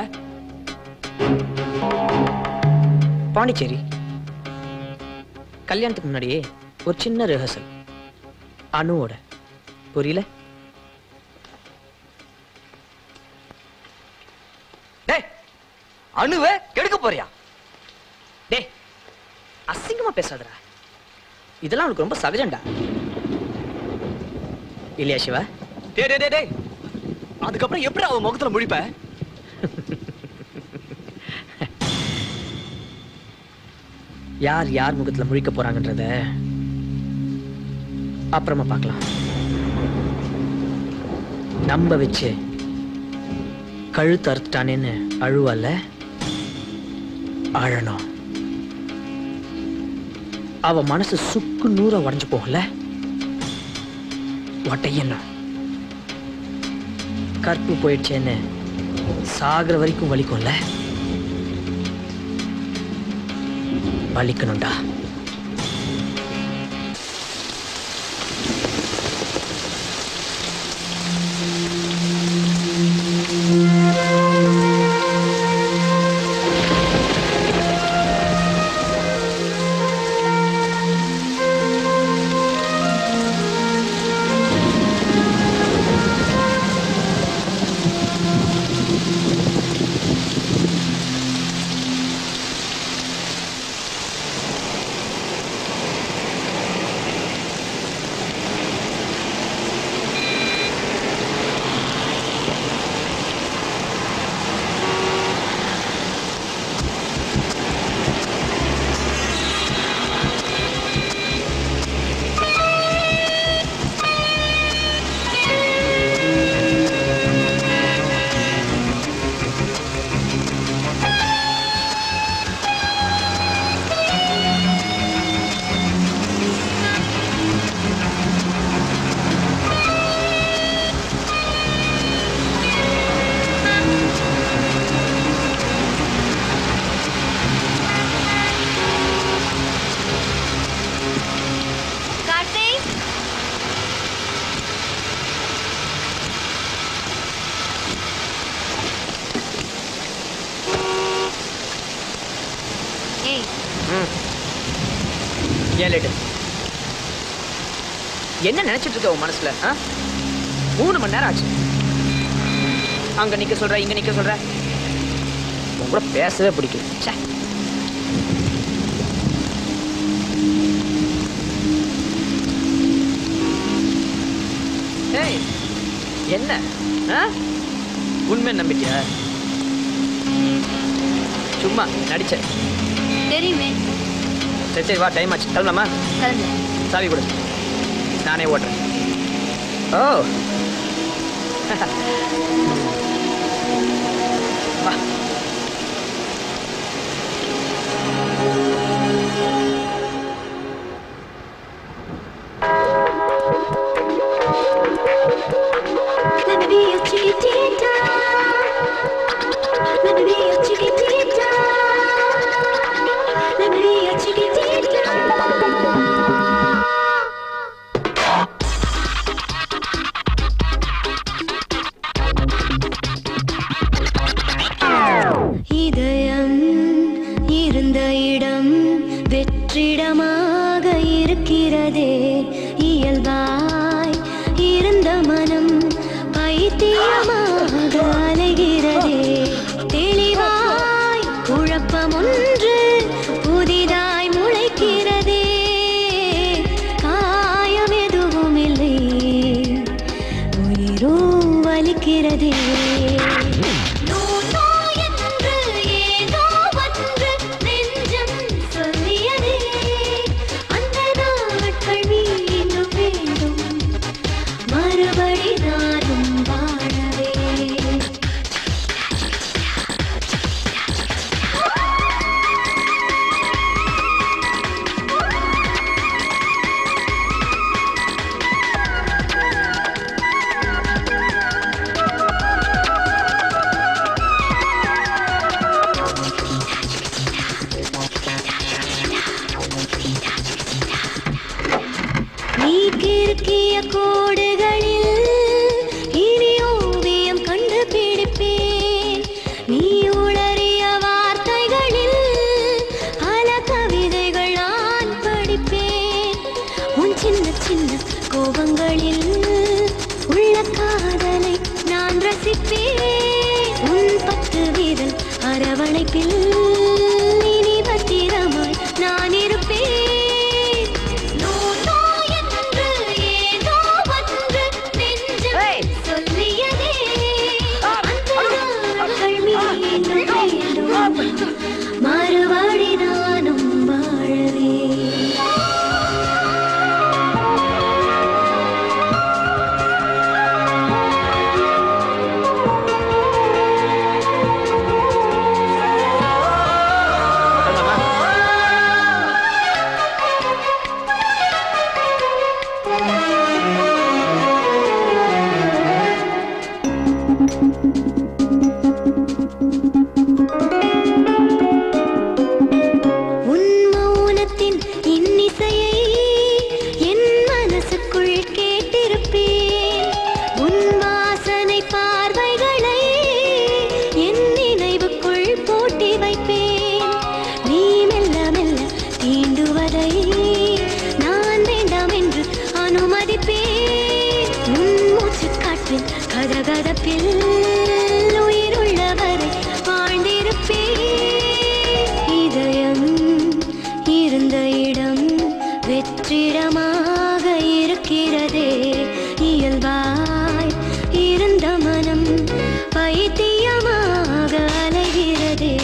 பாண்டிச்சேரி. கல்யாணத்துக்கு முன்னாடியே ஒரு சின்ன ரிஹர்சல் அனுவோட. புரியல? டேய், அனுவே கெடுக்க போறியா? டேய், அசிங்கமா பேசாதடா. இதெல்லாம் உனக்கு ரொம்ப சகஜம்டா. இல்லையா சிவா? டேய் டேய் டேய், அதுக்கப்புறம் எப்படி அவன் முகத்துல முழிப்ப? யார் யார் முகத்துல முழிக்க போறாங்கன்றத அப்புறமா பார்க்கலாம். நம்ப வச்சு கழுத்து அறுத்துட்டானேன்னு அழுவல்ல, அழணும். அவ மனசு சுக்கு நூற உடைஞ்சு போகல, ஒட்டையணும். கற்பு போயிடுச்சேன்னு சாகிற வரைக்கும் வலிக்கும்ல, வலிக்கணும்டா. என்ன நினைச்சிட்டு இருக்க உன் மனசுல? 3 மணி நேரம் ஆச்சு. அங்க நிக்க சொல்ற, இங்க நிக்க சொல்ற. உன் கூட பேசவே பிடிக்கும். என்ன உண்மை நம்பிட்டியா? சும்மா நடிச்ச தெரியுமே. சரி சரி, வா, டைம் ஆச்சு, கிளம்பலாமா? சாவி கொடு, நானே ஓட்டுறேன். ஓ வா. Let me be your chiquitita. Let me be your chiquitita. Let me be your chiquitita. கிறுக்கிய கோடுகளில் இனி ஓவியம் கண்டுபிடிப்பேன். நீ உளறிய வார்த்தைகளில் பல கவிதைகள் நான் படிப்பேன். உன் சின்ன சின்ன கோபங்களில் உள்ள காதலை நான் ரசிப்பேன். உன் 10 விரல் அரவணைப்பில் இனி பத்திரமாய் நான் இருப்பேன். நூலோ என்று ஏதோ ஒன்று நெஞ்சம் சொல்லியதே. அந்த நாட்கள் மீண்டும் மீண்டும் மறுபடி நானும் வாழவே. கதகதப்பில் உயிருள்ளவரை வாழ்ந்திருப்பேன். இதயம் இருந்த இடம் வெற்றிடமாக இருக்கிறதே. இயல்பாய் இருந்த மனம் பைத்தியமாக அலைகிறதே.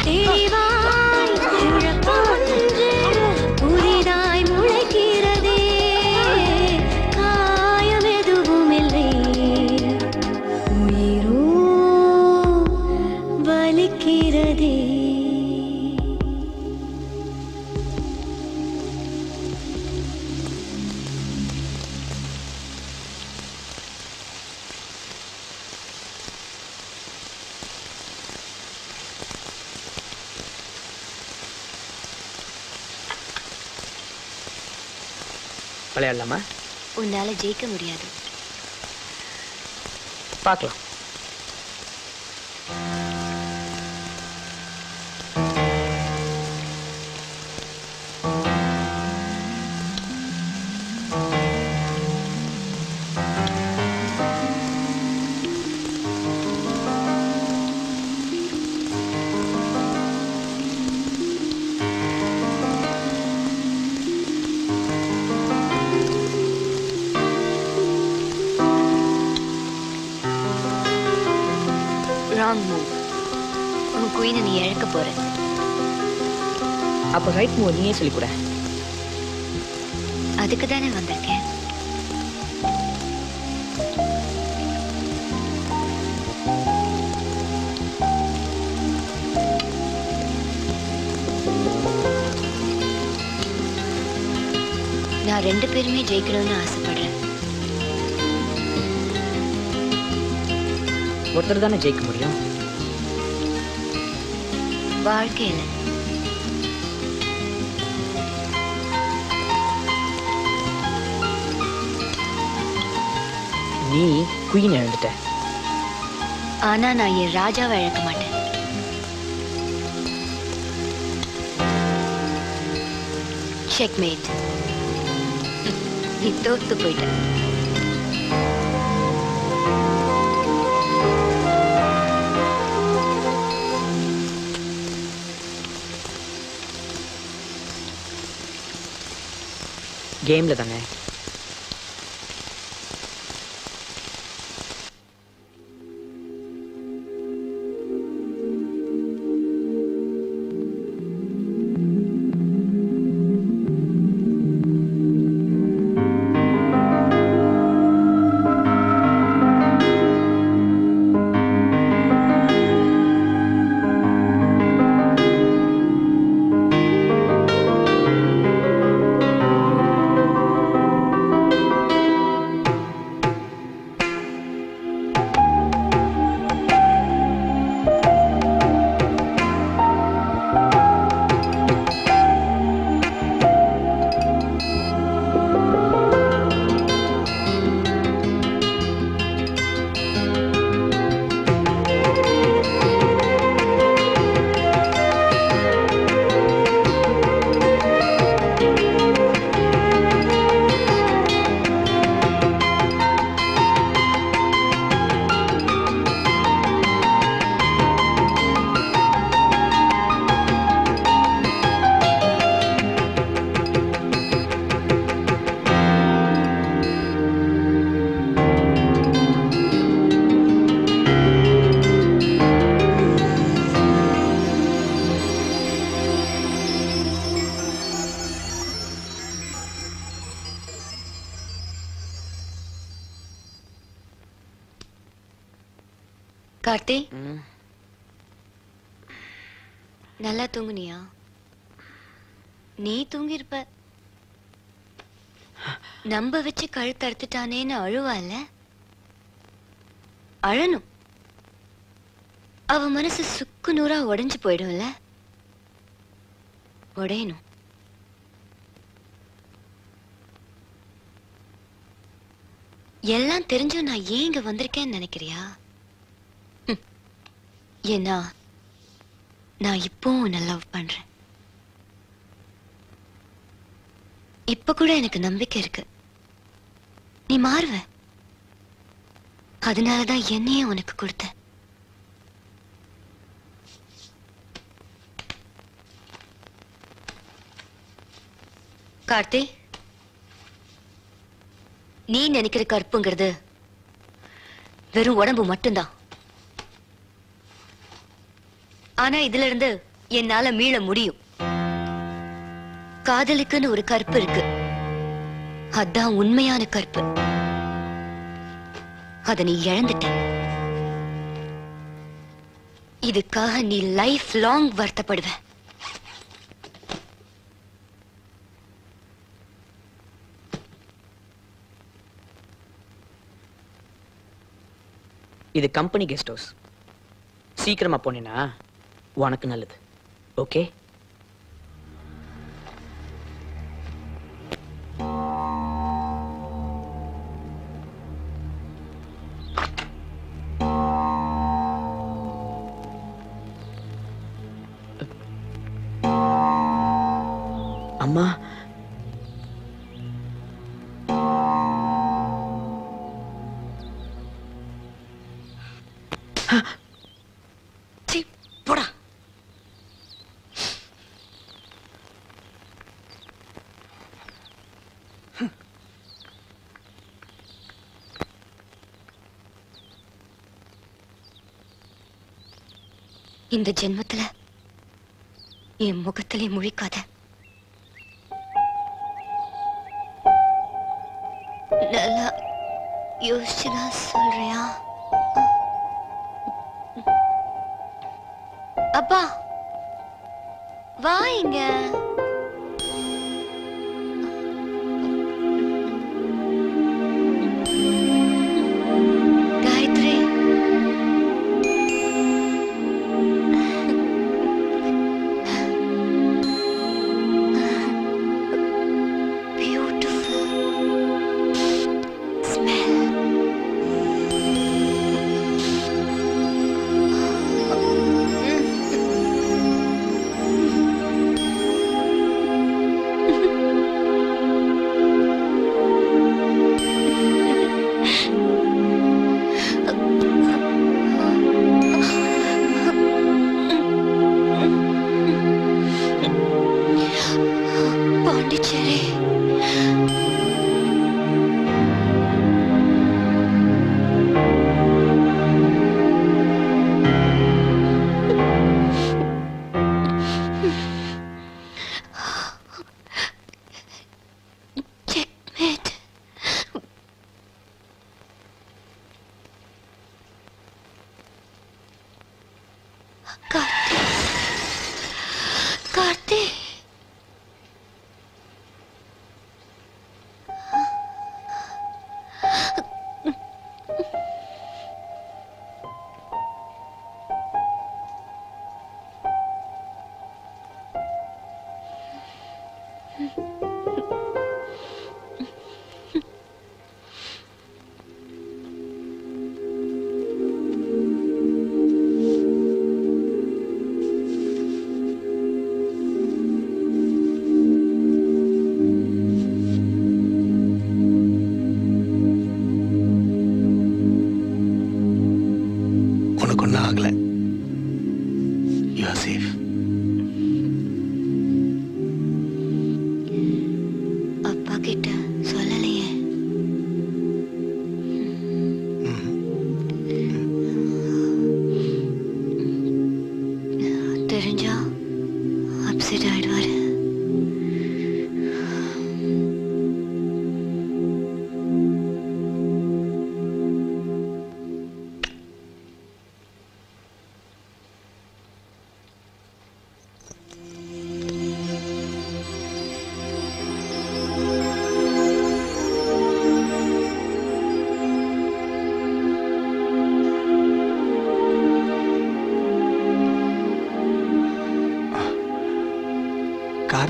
தெளிவாய் குழப்பொன்று புதிதாய் முளைக்கிறதே. காயம் எதுவும் இல்லை, உயிரோ வலிக்கிறதே. விளையாடலாமா? உன்னால ஜெயிக்க முடியாது. பார்க்கலாம். Wrong move. உன் குயினை நீ இழக்க போற. அப்ப ரைட் மூவ் நீயே சொல்லி கூட. அதுக்கு தானே வந்திருக்கேன். நான் 2 பேருமே ஜெயிக்கணும்னு ஆசைப்படுறேன். ஒருத்தர் தானே ஜெயிக்க முடியும். வாழ்க்கையில நீ குயின் இழந்துட்ட. ஆனா நான் என் ராஜாவை இழக்க மாட்டேன். செக்மேட். நீ தோத்து போயிட்ட. கேம்ல தானே. கார்த்தி நல்லா தூங்குனியா? நீ தூங்கிருப்ப. நம்ப வச்சு கழுத்து அறுத்துட்டானேன்னு அழுவால? அழணும். அவ மனசு சுக்கு நூறா உடைஞ்சு போயிடும்ல? உடையணும். எல்லாம் தெரிஞ்சும் நான் ஏன் இங்க வந்திருக்கேன்னு நினைக்கிறியா? ஏன்னா நான் இப்பவும் உன்னை லவ் பண்றேன். இப்ப கூட எனக்கு நம்பிக்கை இருக்கு நீ மாறுவ. அதனாலதான் என்னையே உனக்கு கொடுத்தேன். கார்த்தி, நீ நினைக்கிற கற்புங்கிறது வெறும் உடம்பு மட்டும்தான். ஆனா இதுல இருந்து என்னால மீள முடியும். காதலுக்குன்னு ஒரு கற்பு இருக்கு. அதான் உண்மையான கற்பு. அத நீ இழந்துட்ட. இதுக்காக நீ லைஃப் லாங் வருத்தப்படுவ. இது கம்பெனி கெஸ்ட் ஹவுஸ். சீக்கிரமா போனேன்னா உனக்கு நல்லது. ஓகே? அம்மா, போடா. இந்த ஜென்மத்துல என் முகத்திலே முழிக்காத. நல்லா யோசிச்சுதான் சொல்றியா? அப்பா வா இங்க. Gayatri, beautiful smell. Pondicherry. Checkmate. Karthi, Karthi.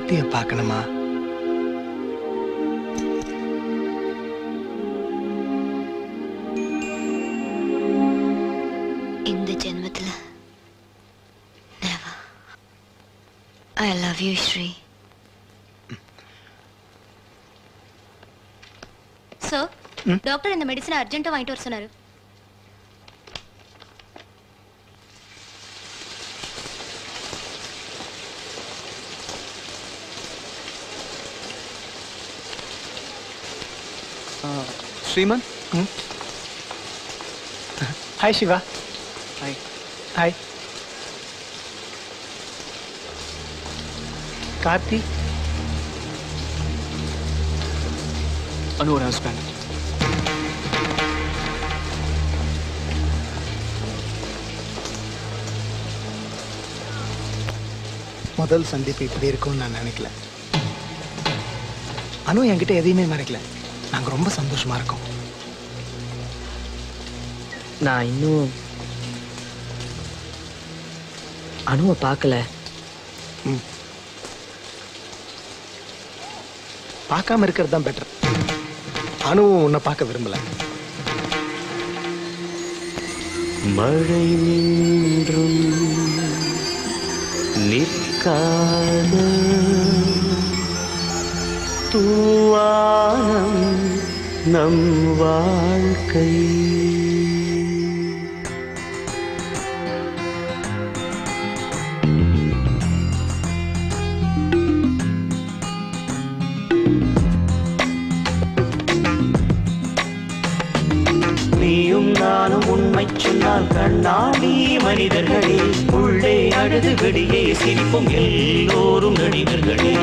சக்தியை பார்க்கணுமா? இந்த ஜென்மத்துல never. I love you, Shri. Sir, doctor இந்த மெடிசனை அர்ஜென்ட்டா வாங்கிட்டு வர சொன்னாரு. Sriman. Hi Siva. Hi. Hi. Karthi. Anu ஒரு ஹஸ்பண்ட். முதல் சந்திப்பு இப்படி இருக்கும்னு நான் நினைக்கல. அனு என்கிட்ட எதையுமே மறைக்கல. நாங்க ரொம்ப சந்தோஷமா இருக்கோம். நான் இன்னும் அனுவை பார்க்கல. பார்க்காம இருக்கிறது தான் பெட்டர். அனுவும் உன்னை பார்க்க விரும்பல. மழை நின்றும் நிற்காத தூவானம் நம் வாழ்க்கை. நீயும் நானும் உண்மை சொன்னால் கண்ணாடி மனிதர்களே, உள்ளே அழுது வெளியே சிரிப்பும் எல்லோரும் நடிகர்களே.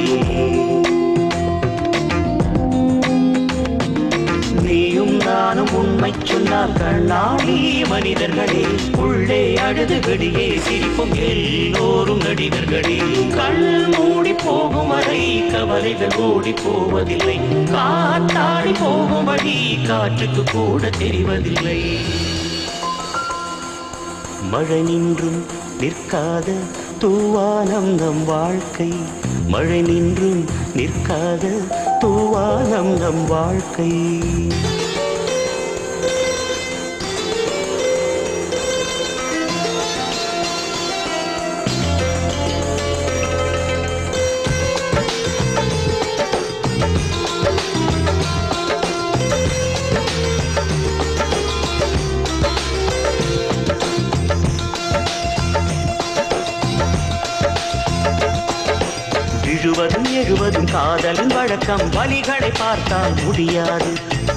நீயும் நானும் உண்மை சொன்னால் கண்ணாடி மனிதர்களே, உள்ளே அழுது வெளியே சிரிப்பும் எல்லோரும் நடிகர்களே. கண் மூடி போகும் வரை கவலைகள் ஓடி போவதில்லை, காத்தாடி போகும்படி காற்றுக்கு கூட தெரிவதில்லை. மழை நின்றும் நிற்காத தூவானம் நம் வாழ்க்கை. மழை நின்றும் நிற்காத தூவானம் நம் வாழ்க்கை. விழுவதும் எழுவதும் காதலின் வழக்கம், வலிகளை பார்த்தால் முடியாது.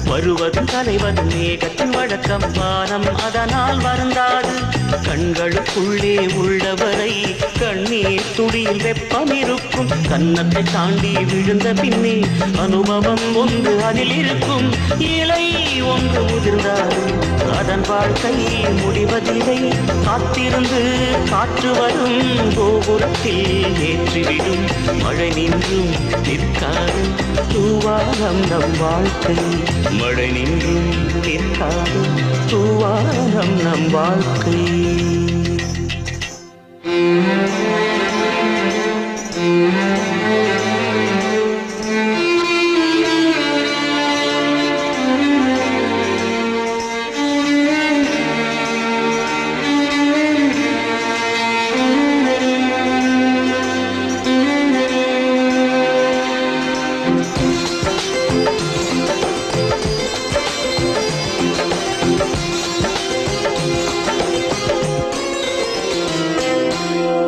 வருவதும் தலைவதும் மேகத்தின் வழக்கம், வானம் அதனால் வருந்தாது. கண்களுக்குள்ளே உள்ளவரை கண்ணீர் துளியில் வெப்பம் இருக்கும். கன்னத்தை தாண்டி விழுந்த பின்னே அனுபவம் ஒன்று அதில் இருக்கும். இலை ஒன்று முதிர்ந்தாலும் அதன் வாழ்க்கை முடிவதில்லை. காத்திருந்து காற்று வரும் கோபுரத்தில் ஏற்றிவிடும். மழை நின்றும் நிற்காது தூவானம் நம் வாழ்க்கை. மழை நின்றும் நிற்காது தூவானம் நம் வாழ்க்கை.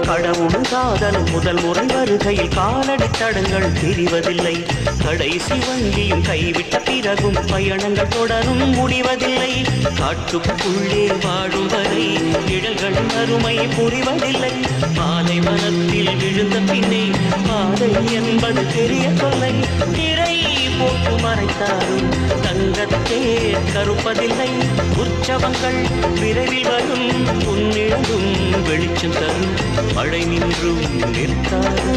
கடவுளும் காதலும் முதல் முறை வருகையில் காலடி தடங்கள் தெரிவதில்லை. கடைசி வண்டியும் கைவிட்ட பிறகும் பயணங்கள் தொடரும் முடிவதில்லை. காட்டுக்குள்ளே வாழும் வரை நிழல்களின் அருமை புரிவதில்லை. பாலைவனத்தில் விழுந்த பின்னே பாதை என்பது தெரிய கொள்ளை. திரை போட்டு மறைத்தாரும் தங்கத்தே கருப்பதில்லை. உற்சவங்கள் விரைவில் வரும், உன்னிழந்தும் வெளிச்சம் தரும். மழை நின்றும் நிற்காது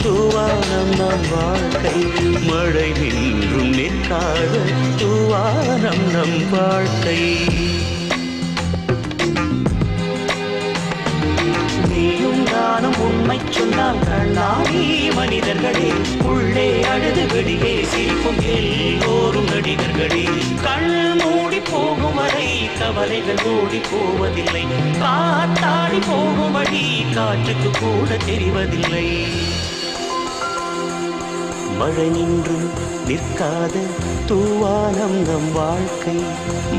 தூவானம் நம் வாழ்க்கை. மழை நின்றும் நிற்காது தூவானம் நம் வாழ்க்கை. நீயும் நானும் உண்மை உண்மை சொன்னால் கண்ணாடி மனிதர்களே, உள்ளே அழுது வெளியே சிரிக்கும் எல்லோரும் நடிகர்களே. கண் மூடி போகும் வரை கவலைகள் ஓடி போவதில்லை, காத்தாடி போகும் வழி காற்றுக்கு கூட தெரிவதில்லை. மழை நின்று நிற்காத தூவானம் நம் வாழ்க்கை,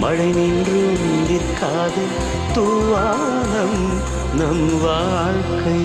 மழை நின்று நிற்காத தூவானம் நம் வாழ்க்கை.